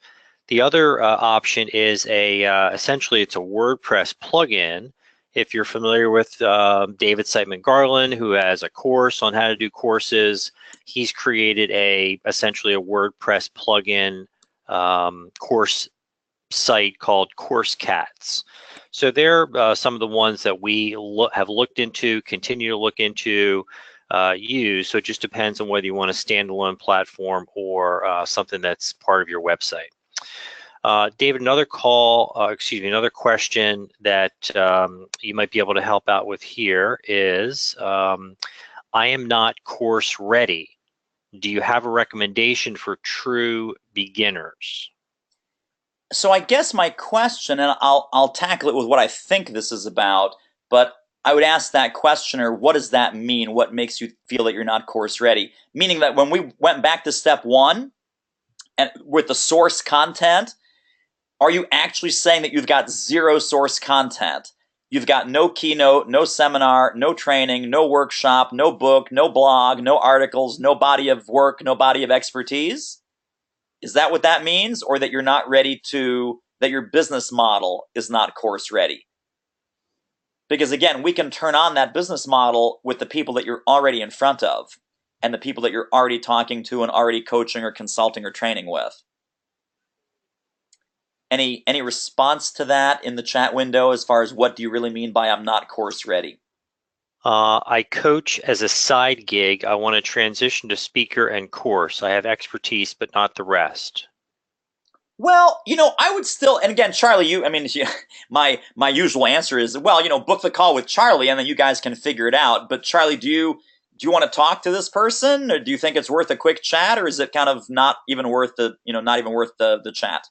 The other option is essentially it's a WordPress plugin. If you're familiar with David Siteman Garland, who has a course on how to do courses, he's created essentially a WordPress plugin course site called Course Cats. So they're some of the ones that we have looked into, continue to look into, use. So it just depends on whether you want a standalone platform or something that's part of your website. David, another question that you might be able to help out with here is, I am not course ready. Do you have a recommendation for true beginners? So I guess my question, and I'll tackle it with what I think this is about, but I would ask that questioner, what does that mean? What makes you feel that you're not course ready? Meaning that when we went back to step 1 and with the source content, are you actually saying that you've got 0 source content? You've got no keynote, no seminar, no training, no workshop, no book, no blog, no articles, no body of work, no body of expertise? Is that what that means? Or that you're not ready that your business model is not course ready? Because again, we can turn on that business model with the people that you're already in front of and the people that you're already talking to and already coaching or consulting or training with. Any response to that in the chat window as far as what do you really mean by I'm not course ready? I coach as a side gig. I want to transition to speaker and course. I have expertise, but not the rest. Well, I would still, and again, Charlie, I mean, my usual answer is, well, book the call with Charlie, and then you guys can figure it out. But Charlie, do you want to talk to this person, or do you think it's worth a quick chat, or is it kind of not even worth the chat?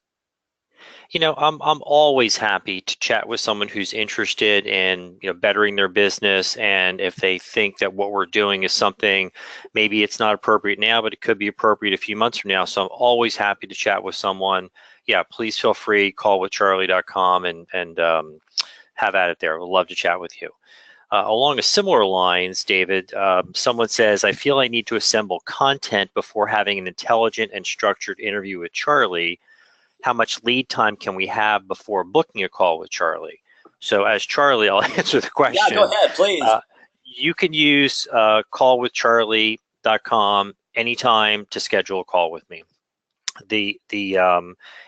I'm always happy to chat with someone who's interested in, bettering their business, and if they think that what we're doing is something, maybe it's not appropriate now, but it could be appropriate a few months from now. So I'm always happy to chat with someone. Yeah, please feel free, callwithcharlie.com and have at it there. We'd love to chat with you. Along a similar lines, David, someone says, I feel I need to assemble content before having an intelligent and structured interview with Charlie. How much lead time can we have before booking a call with Charlie? So as Charlie, I'll answer the Yeah, go question. ahead, please. Uh, you can use callwithcharlie.com anytime to schedule a call with me. The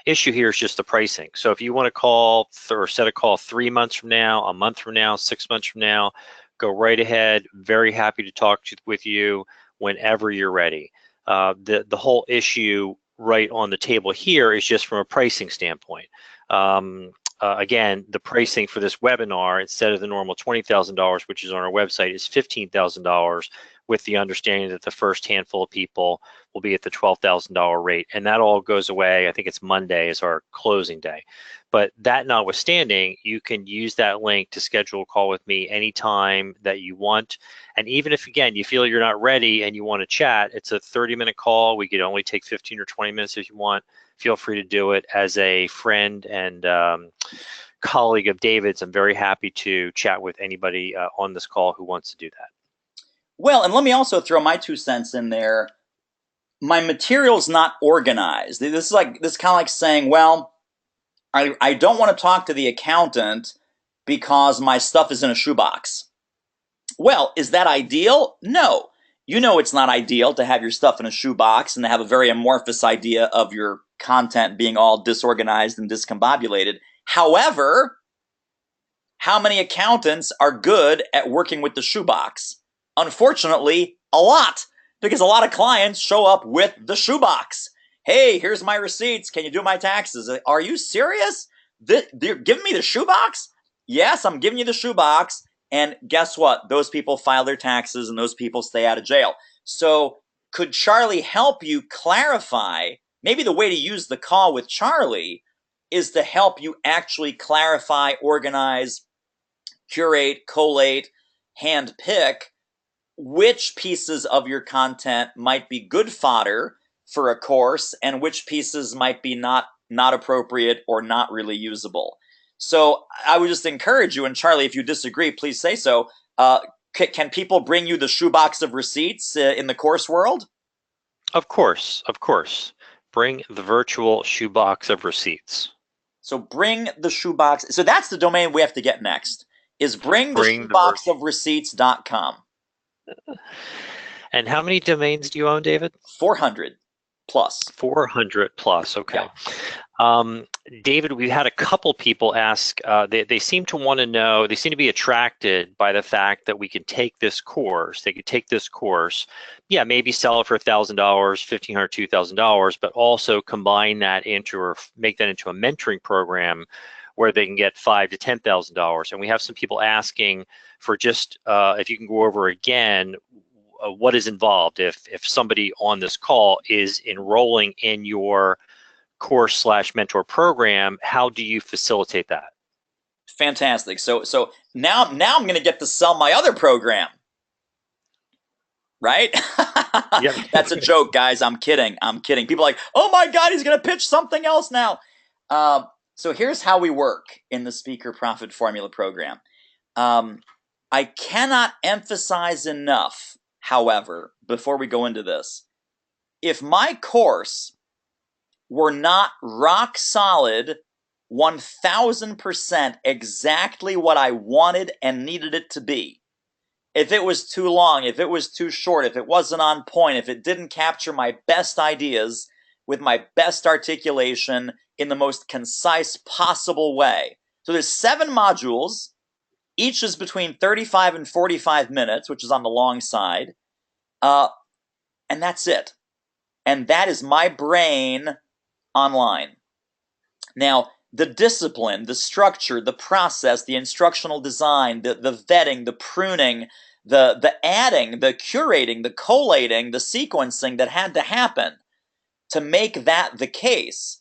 issue here is just the pricing. So if you want to call or set a call 3 months from now, a month from now, 6 months from now, go right ahead. Very happy to talk with you whenever you're ready. The whole issue right on the table here is just from a pricing standpoint. Again, the pricing for this webinar, instead of the normal $20,000, which is on our website, is $15,000, with the understanding that the first handful of people will be at the $12,000 rate. And that all goes away. I think it's Monday is our closing day. But that notwithstanding, you can use that link to schedule a call with me anytime that you want. And even if, again, you feel you're not ready and you want to chat, it's a 30-minute call. We could only take 15 or 20 minutes if you want. Feel free to do it. As a friend and colleague of David's, I'm very happy to chat with anybody on this call who wants to do that. Well, and let me also throw my 2 cents in there. My material's not organized. This is kind of like saying, well, I don't want to talk to the accountant because my stuff is in a shoebox. Well, is that ideal? No. It's not ideal to have your stuff in a shoebox and to have a very amorphous idea of your content being all disorganized and discombobulated. However, how many accountants are good at working with the shoebox? Unfortunately, a lot, because a lot of clients show up with the shoebox. Hey, here's my receipts. Can you do my taxes? Are you serious? You're giving me the shoebox? Yes, I'm giving you the shoebox. And guess what? Those people file their taxes and those people stay out of jail. So, could Charlie help you clarify? Maybe the way to use the call with Charlie is to help you actually clarify, organize, curate, collate, hand pick which pieces of your content might be good fodder for a course and which pieces might be not appropriate or not really usable. So I would just encourage you, and Charlie, if you disagree, please say so. Can people bring you the shoebox of receipts in the course world? Of course, of course. Bring the virtual shoebox of receipts. So bring the shoebox. So that's the domain we have to get next. Is Bring the virtual. bringtheshoeboxofreceipts.com. And how many domains do you own, David? 400 plus. 400 plus. Okay. Yeah. David, we've had a couple people ask, they seem to want to know, they seem to be attracted by the fact that we can take this course. They could take this course, yeah, maybe sell it for $1,000, $1,500, $2,000, but also combine that into or make that into a mentoring program where they can get $5,000 to $10,000. And we have some people asking for just, if you can go over again, what is involved if somebody on this call is enrolling in your course/mentor program. How do you facilitate that? Fantastic. So now I'm going to get to sell my other program, right? Yep. That's a joke, guys. I'm kidding. People are like, oh my God, he's going to pitch something else now. So here's how we work in the Speaker Profit Formula program. I cannot emphasize enough, however, before we go into this, if my course were not rock solid, 1000% exactly what I wanted and needed it to be, if it was too long, if it was too short, if it wasn't on point, if it didn't capture my best ideas with my best articulation in the most concise possible way. So there's 7 modules. Each is between 35 and 45 minutes, which is on the long side. And that's it. And that is my brain online. Now, the discipline, the structure, the process, the instructional design, the vetting, the pruning, the adding, the curating, the collating, the sequencing that had to happen to make that the case,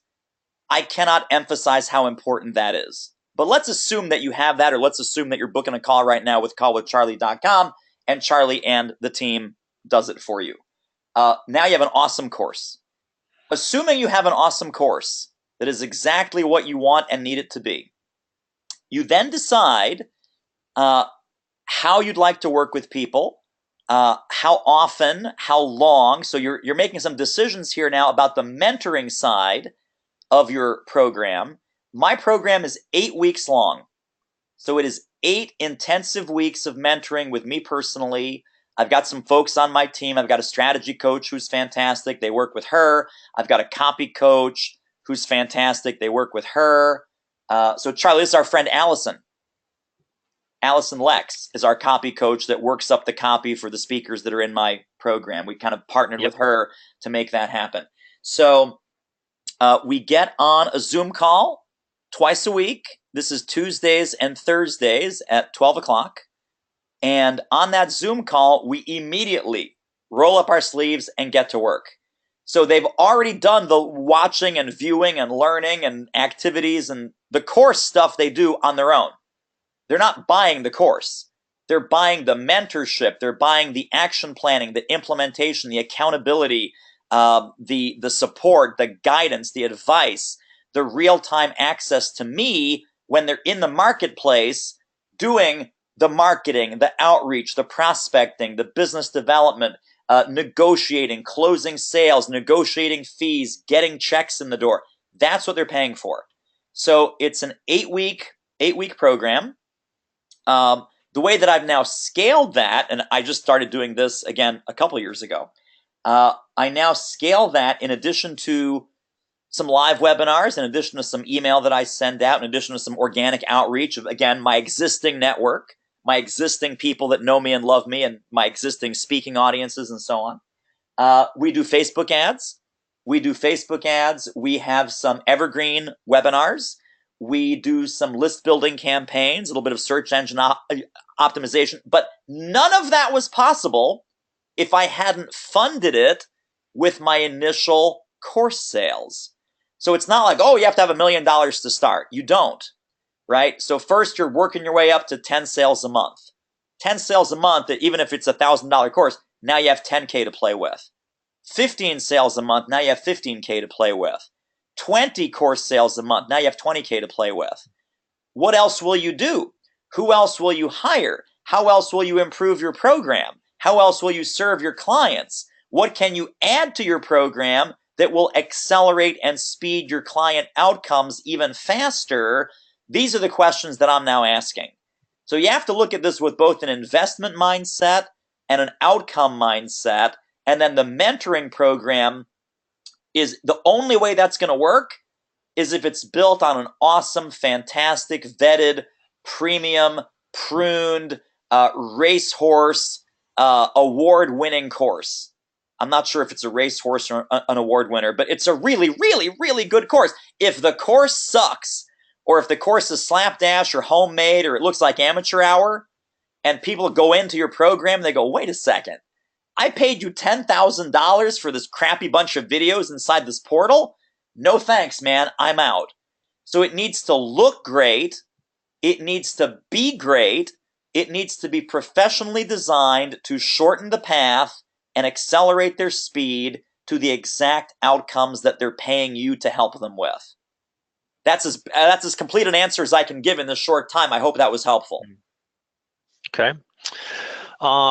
I cannot emphasize how important that is. But let's assume that you have that, or let's assume that you're booking a call right now with callwithcharlie.com, and Charlie and the team does it for you. Now you have an awesome course. Assuming you have an awesome course that is exactly what you want and need it to be, you then decide how you'd like to work with people, how often, how long. So you're making some decisions here now about the mentoring side of your program. My program is 8 weeks long. So it is 8 intensive weeks of mentoring with me personally. I've got some folks on my team. I've got a strategy coach who's fantastic. They work with her. I've got a copy coach who's fantastic. They work with her. So Charlie, this is our friend Allison. Allison Lex is our copy coach that works up the copy for the speakers that are in my program. We kind of partnered with her to make that happen. So we get on a Zoom call twice a week. This is Tuesdays and Thursdays at 12 o'clock. And on that Zoom call, we immediately roll up our sleeves and get to work. So they've already done the watching and viewing and learning and activities and the course stuff they do on their own. They're not buying the course. They're buying the mentorship. They're buying the action planning, the implementation, the accountability, the support, the guidance, the advice, the real-time access to me when they're in the marketplace doing the marketing, the outreach, the prospecting, the business development, negotiating, closing sales, negotiating fees, getting checks in the door. That's what they're paying for. So it's an 8-week program. The way that I've now scaled that, and I just started doing this again a couple years ago, I now scale that in addition to some live webinars, in addition to some email that I send out, in addition to some organic outreach of, again, my existing network, my existing people that know me and love me, and my existing speaking audiences and so on. We do Facebook ads. We have some evergreen webinars. We do some list building campaigns, a little bit of search engine optimization, but none of that was possible if I hadn't funded it with my initial course sales. So it's not like, oh, you have to have $1 million to start. You don't, right? So first you're working your way up to 10 sales a month. 10 sales a month, even if it's a $1,000 course, now you have 10K to play with. 15 sales a month, now you have 15K to play with. 20 course sales a month, now you have 20K to play with. What else will you do? Who else will you hire? How else will you improve your program? How else will you serve your clients? What can you add to your program that will accelerate and speed your client outcomes even faster? These are the questions that I'm now asking. So you have to look at this with both an investment mindset and an outcome mindset. And then the mentoring program is the only way that's going to work is if it's built on an awesome, fantastic, vetted, premium, pruned, racehorse, award-winning course. I'm not sure if it's a racehorse or an award winner, but it's a really, really, really good course. If the course sucks, or if the course is slapdash or homemade, or it looks like amateur hour, and people go into your program, they go, wait a second. I paid you $10,000 for this crappy bunch of videos inside this portal? No thanks, man. I'm out. So it needs to look great. It needs to be great. It needs to be professionally designed to shorten the path and accelerate their speed to the exact outcomes that they're paying you to help them with. That's as complete an answer as I can give in this short time. I hope that was helpful. Okay.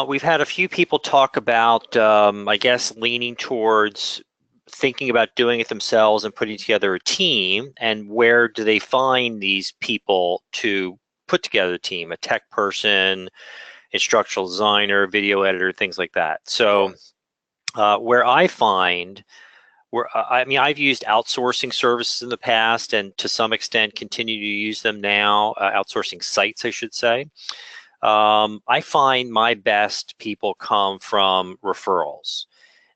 We've had a few people talk about, I guess, leaning towards thinking about doing it themselves and putting together a team, and where do they find these people to put together a team, a tech person, instructional designer, video editor, things like that. So where I find, I've used outsourcing services in the past and to some extent continue to use them now, outsourcing sites, I should say. I find my best people come from referrals.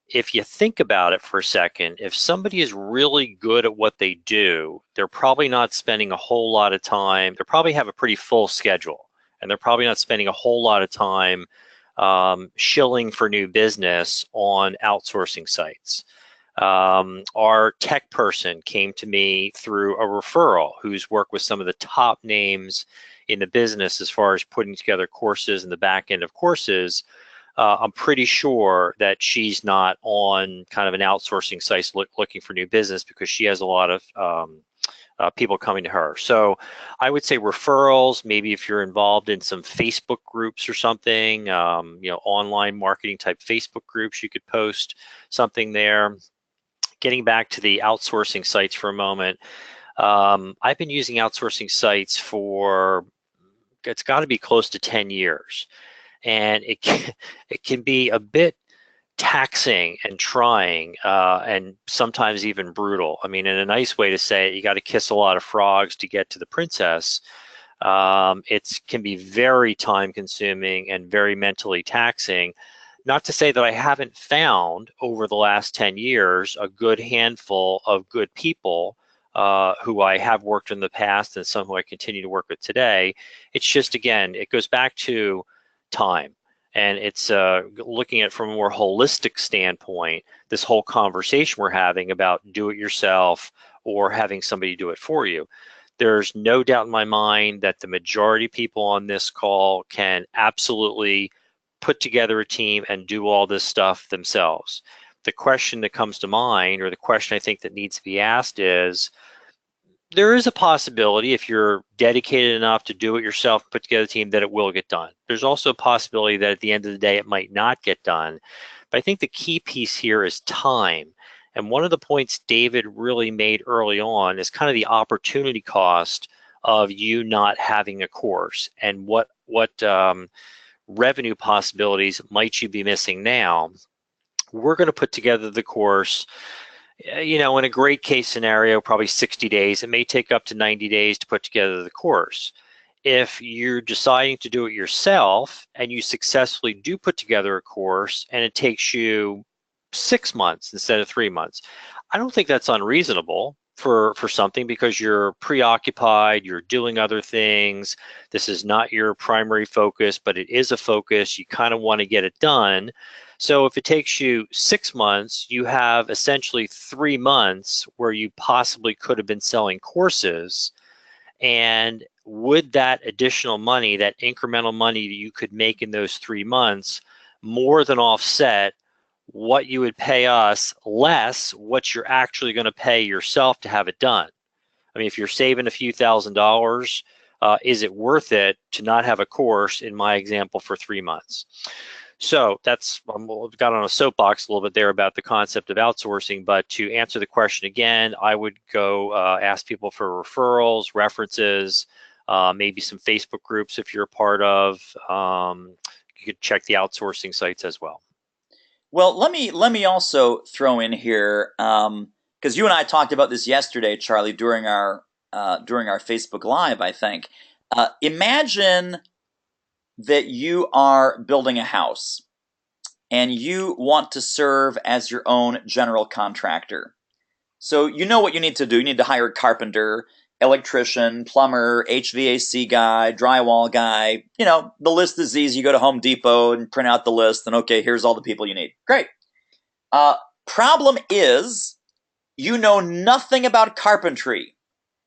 if you think about it for a second, if somebody is really good at what they do, they're probably not spending a whole lot of time. They probably have a pretty full schedule, and they're probably not spending a whole lot of time shilling for new business on outsourcing sites. Our tech person came to me through a referral who's worked with some of the top names in the business as far as putting together courses and the back end of courses. I'm pretty sure that she's not on kind of an outsourcing site looking for new business because she has a lot of people coming to her. So I would say referrals, maybe if you're involved in some Facebook groups or something, online marketing type Facebook groups, you could post something there. Getting back to the outsourcing sites for a moment, I've been using outsourcing sites for, it's got to be close to 10 years. And it can be a bit taxing and trying and sometimes even brutal. I mean, in a nice way to say it, you got to kiss a lot of frogs to get to the princess. It can be very time consuming and very mentally taxing. Not to say that I haven't found over the last 10 years a good handful of good people who I have worked in the past and some who I continue to work with today. It's just, again, it goes back to time. And it's looking at it from a more holistic standpoint, this whole conversation we're having about do it yourself or having somebody do it for you. There's no doubt in my mind that the majority of people on this call can absolutely put together a team and do all this stuff themselves. The question that comes to mind, or the question I think that needs to be asked is, there is a possibility if you're dedicated enough to do it yourself, put together a team, that it will get done. There's also a possibility that at the end of the day, it might not get done. But I think the key piece here is time. And one of the points David really made early on is kind of the opportunity cost of you not having a course and what revenue possibilities might you be missing now. We're going to put together the course, in a great case scenario, probably 60 days. It may take up to 90 days to put together the course. If you're deciding to do it yourself and you successfully do put together a course and it takes you 6 months instead of 3 months, I don't think that's unreasonable for something, because you're preoccupied, you're doing other things. This is not your primary focus, but it is a focus. You kind of want to get it done. So if it takes you 6 months, you have essentially 3 months where you possibly could have been selling courses. And would that additional money, that incremental money you could make in those 3 months, more than offset what you would pay us less what you're actually going to pay yourself to have it done? I mean, if you're saving a few $1,000s, is it worth it to not have a course, in my example, for 3 months? So that's, I've got on a soapbox a little bit there about the concept of outsourcing, but to answer the question again, I would go ask people for referrals, references, maybe some Facebook groups if you're a part of. You could check the outsourcing sites as well. Well, let me also throw in here, because you and I talked about this yesterday, Charlie, during our Facebook Live, I think. Imagine that you are building a house and you want to serve as your own general contractor. So you know what you need to do. You need to hire a carpenter, electrician, plumber, HVAC guy, drywall guy. The list is easy. You go to Home Depot and print out the list, and okay, here's all the people you need. Great. Problem is, you know nothing about carpentry,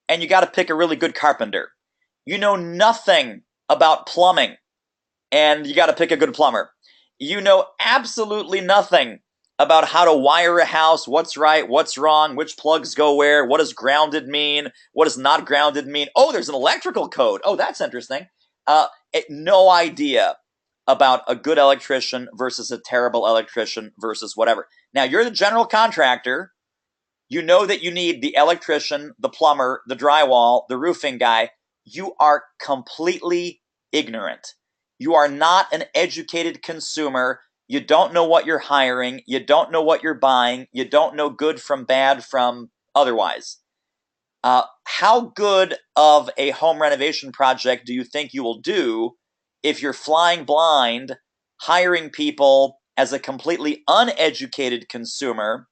and you got to pick a really good carpenter. You know nothing about plumbing, and you got to pick a good plumber. You know absolutely nothing about how to wire a house, what's right, what's wrong, which plugs go where, what does grounded mean, what does not grounded mean. Oh, there's an electrical code. Oh, that's interesting. No idea about a good electrician versus a terrible electrician versus whatever. Now, you're the general contractor. You know that you need the electrician, the plumber, the drywall, the roofing guy. You are completely ignorant. You are not an educated consumer. You don't know what you're hiring. You don't know what you're buying. You don't know good from bad from otherwise. How good of a home renovation project do you think you will do if you're flying blind, hiring people as a completely uneducated consumer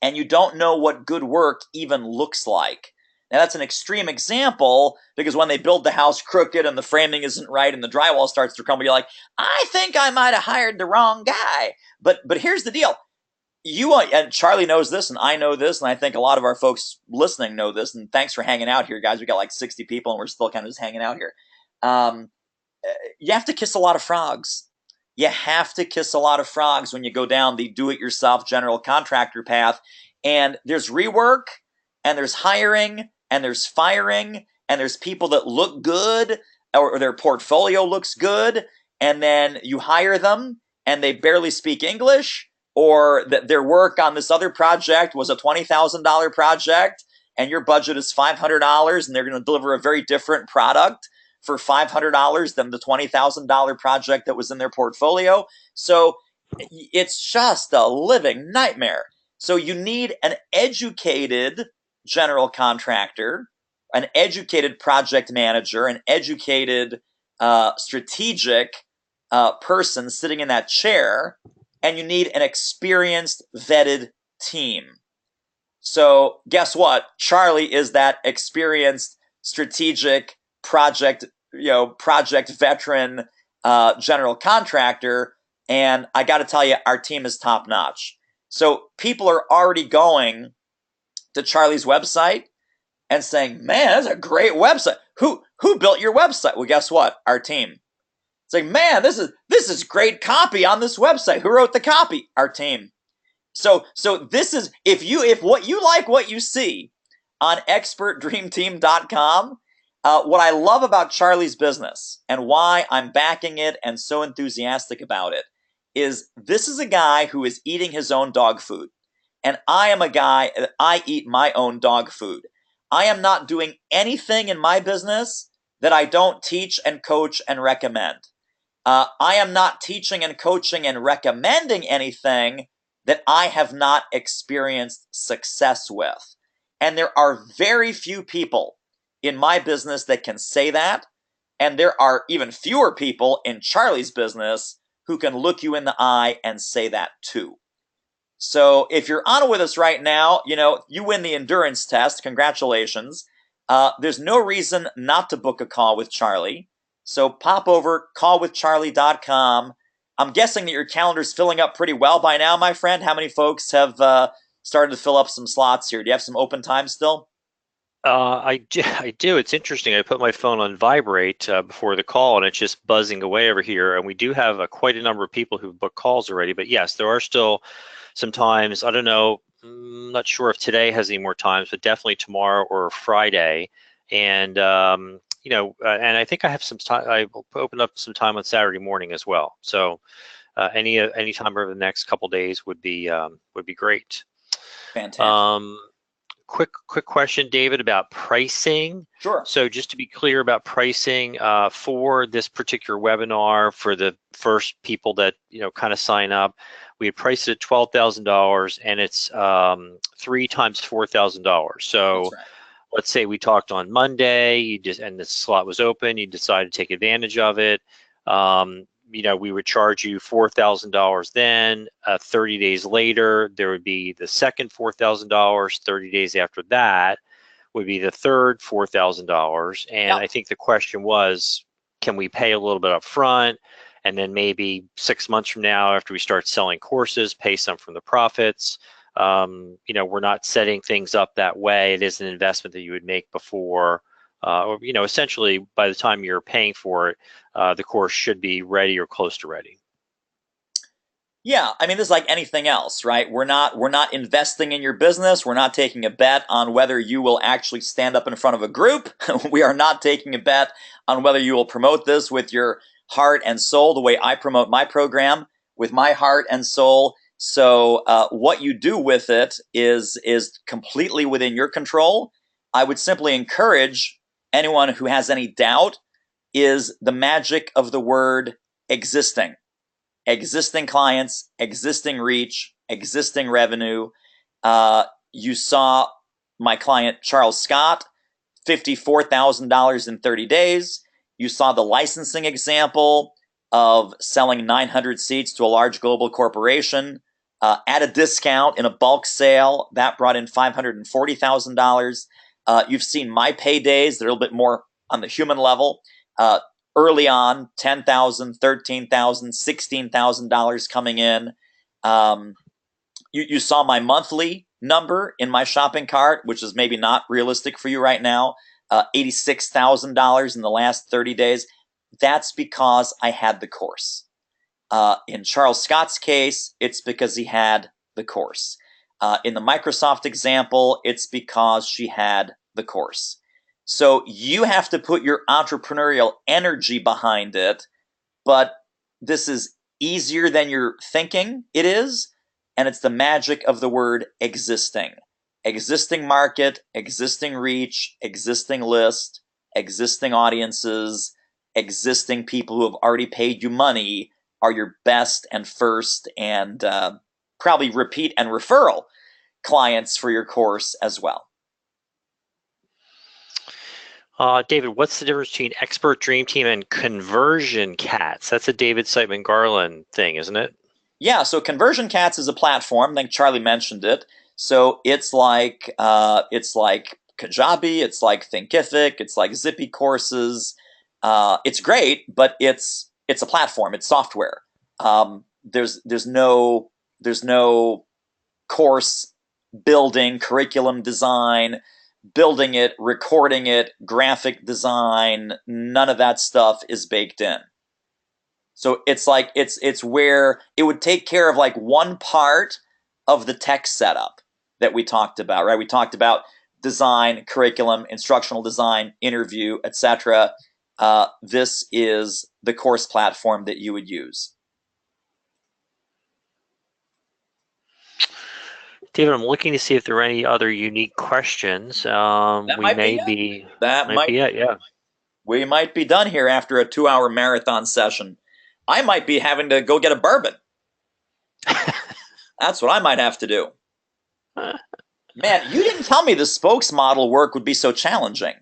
and you don't know what good work even looks like. Now, that's an extreme example because when they build the house crooked and the framing isn't right and the drywall starts to crumble, you're like, I think I might have hired the wrong guy. But here's the deal. And Charlie knows this, and I know this, and I think a lot of our folks listening know this. And thanks for hanging out here, guys. We got like 60 people, and we're still kind of just hanging out here. Um, you have to kiss a lot of frogs. You have to kiss a lot of frogs when you go down the do-it-yourself general contractor path. And there's rework, and there's hiring, and there's firing, and there's people that look good, or their portfolio looks good, and then you hire them, and they barely speak English, or that their work on this other project was a $20,000 project, and your budget is $500, and they're going to deliver a very different product for $500 than the $20,000 project that was in their portfolio. So it's just a living nightmare. So you need an educated general contractor, an educated project manager, an educated strategic person sitting in that chair, and you need an experienced, vetted team. So guess what? Charlie is that experienced, strategic project veteran general contractor, and I got to tell you, our team is top notch. So people are already going to Charlie's website and saying, "Man, that's a great website. Who built your website?" Well, guess what? Our team. It's like, "Man, this is great copy on this website. Who wrote the copy?" Our team. So this is if what you like what you see on expertdreamteam.com. What I love about Charlie's business and why I'm backing it and so enthusiastic about it is this is a guy who is eating his own dog food. And I am a guy, I eat my own dog food. I am not doing anything in my business that I don't teach and coach and recommend. I am not teaching and coaching and recommending anything that I have not experienced success with. And there are very few people in my business that can say that. And there are even fewer people in Charlie's business who can look you in the eye and say that too. So if you're on with us right now, you win the endurance test. Congratulations. There's no reason not to book a call with Charlie. So pop over callwithcharlie.com. I'm guessing that your calendar's filling up pretty well by now, my friend. How many folks have started to fill up some slots here? Do you have some open time still? I do. It's interesting. I put my phone on vibrate before the call, and it's just buzzing away over here. And we do have quite a number of people who've booked calls already. But yes, there are still some times. I don't know. I'm not sure if today has any more times, but definitely tomorrow or Friday. And and I think I have some time. I will open up some time on Saturday morning as well. So any time over the next couple days would be great. Fantastic. Quick question, David, about pricing. Sure. So just to be clear about pricing for this particular webinar, for the first people that kind of sign up, we had priced it at $12,000, and it's 3 times $4,000. So That's right. let's say we talked on Monday, and the slot was open, you decided to take advantage of it. We would charge you $4,000 then. 30 days later, there would be the second $4,000. 30 days after that would be the third $4,000. And Yep. I think the question was, can we pay a little bit up front? And then maybe 6 months from now, after we start selling courses, pay some from the profits. We're not setting things up that way. It is an investment that you would make before. Essentially, by the time you're paying for it, the course should be ready or close to ready. Yeah, I mean, this is like anything else, right? We're not investing in your business. We're not taking a bet on whether you will actually stand up in front of a group. We are not taking a bet on whether you will promote this with your heart and soul the way I promote my program with my heart and soul. So what you do with it is completely within your control. I would simply encourage anyone who has any doubt is the magic of the word existing. Existing clients, existing reach, existing revenue. You saw my client, Charles Scott, $54,000 in 30 days. You saw the licensing example of selling 900 seats to a large global corporation at a discount in a bulk sale. That brought in $540,000. You've seen my paydays. They're a little bit more on the human level. Early on, $10,000, $13,000, $16,000 coming in. You saw my monthly number in my shopping cart, which is maybe not realistic for you right now, $86,000 in the last 30 days. That's because I had the course. In Charles Scott's case, it's because he had the course. In the Microsoft example, it's because she had the course. So you have to put your entrepreneurial energy behind it, but this is easier than you're thinking it is, and it's the magic of the word existing. Existing market, existing reach, existing list, existing audiences, existing people who have already paid you money are your best and first and probably repeat and referral clients for your course as well. David, what's the difference between Expert Dream Team and Conversion Cats? That's a David Siteman Garland thing, isn't it? Yeah, so Conversion Cats is a platform. I think Charlie mentioned it. So it's like Kajabi, it's like Thinkific, it's like Zippy Courses. It's great, but it's a platform. It's software. There's no course building, curriculum design, building it, recording it, graphic design. None of that stuff is baked in. So it's like it's where it would take care of like one part of the tech setup that we talked about, right? We talked about design, curriculum, instructional design, interview, etc. This is the course platform that you would use. David, I'm looking to see if there are any other unique questions. That We might may be it. be That might be it, yeah. We might be done here after a 2-hour marathon session. I might be having to go get a bourbon. That's what I might have to do. Man, you didn't tell me the spokesmodel work would be so challenging.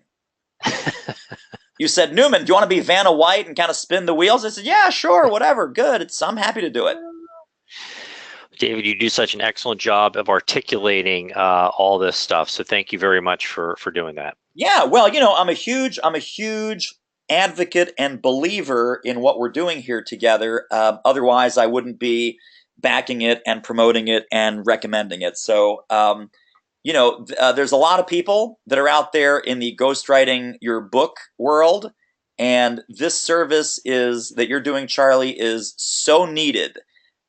You said, Newman, do you want to be Vanna White and kind of spin the wheels? I said, yeah, sure, whatever, good. I'm happy to do it. David, you do such an excellent job of articulating all this stuff. So thank you very much for doing that. Yeah, well, I'm a huge advocate and believer in what we're doing here together. Otherwise, I wouldn't be backing it and promoting it and recommending it. So, there's a lot of people that are out there in the ghostwriting your book world, and this service that you're doing, Charlie, is so needed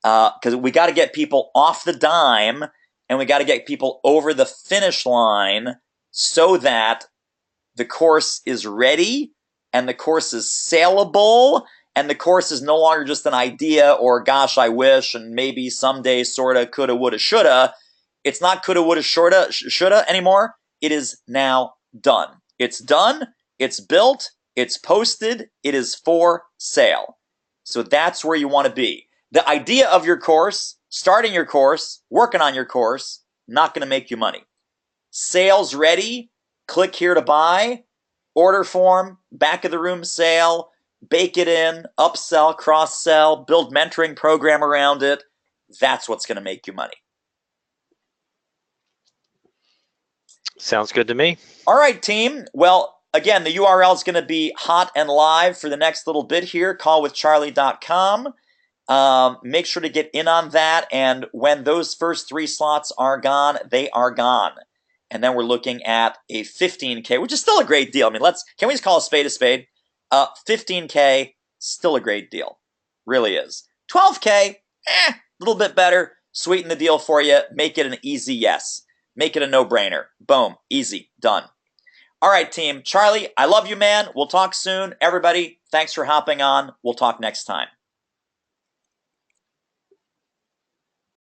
because we got to get people off the dime and we got to get people over the finish line so that the course is ready and the course is saleable and the course is no longer just an idea or gosh, I wish and maybe someday sorta, coulda, woulda, shoulda. It's not coulda, woulda, shoulda anymore. It is now done. It's done. It's built. It's posted. It is for sale. So that's where you want to be. The idea of your course, starting your course, working on your course, not going to make you money. Sales ready. Click here to buy. Order form, back of the room sale, bake it in, upsell, cross-sell, build mentoring program around it. That's what's going to make you money. Sounds good to me. All right, team. Well, again, the URL is going to be hot and live for the next little bit here, callwithcharlie.com. Make sure to get in on that, and when those first 3 slots are gone, they are gone. And then we're looking at a 15K, which is still a great deal. I mean, can we just call a spade a spade? 15K, still a great deal. Really is. 12K, a little bit better. Sweeten the deal for you. Make it an easy yes. Make it a no-brainer. Boom. Easy. Done. All right, team. Charlie, I love you, man. We'll talk soon. Everybody, thanks for hopping on. We'll talk next time.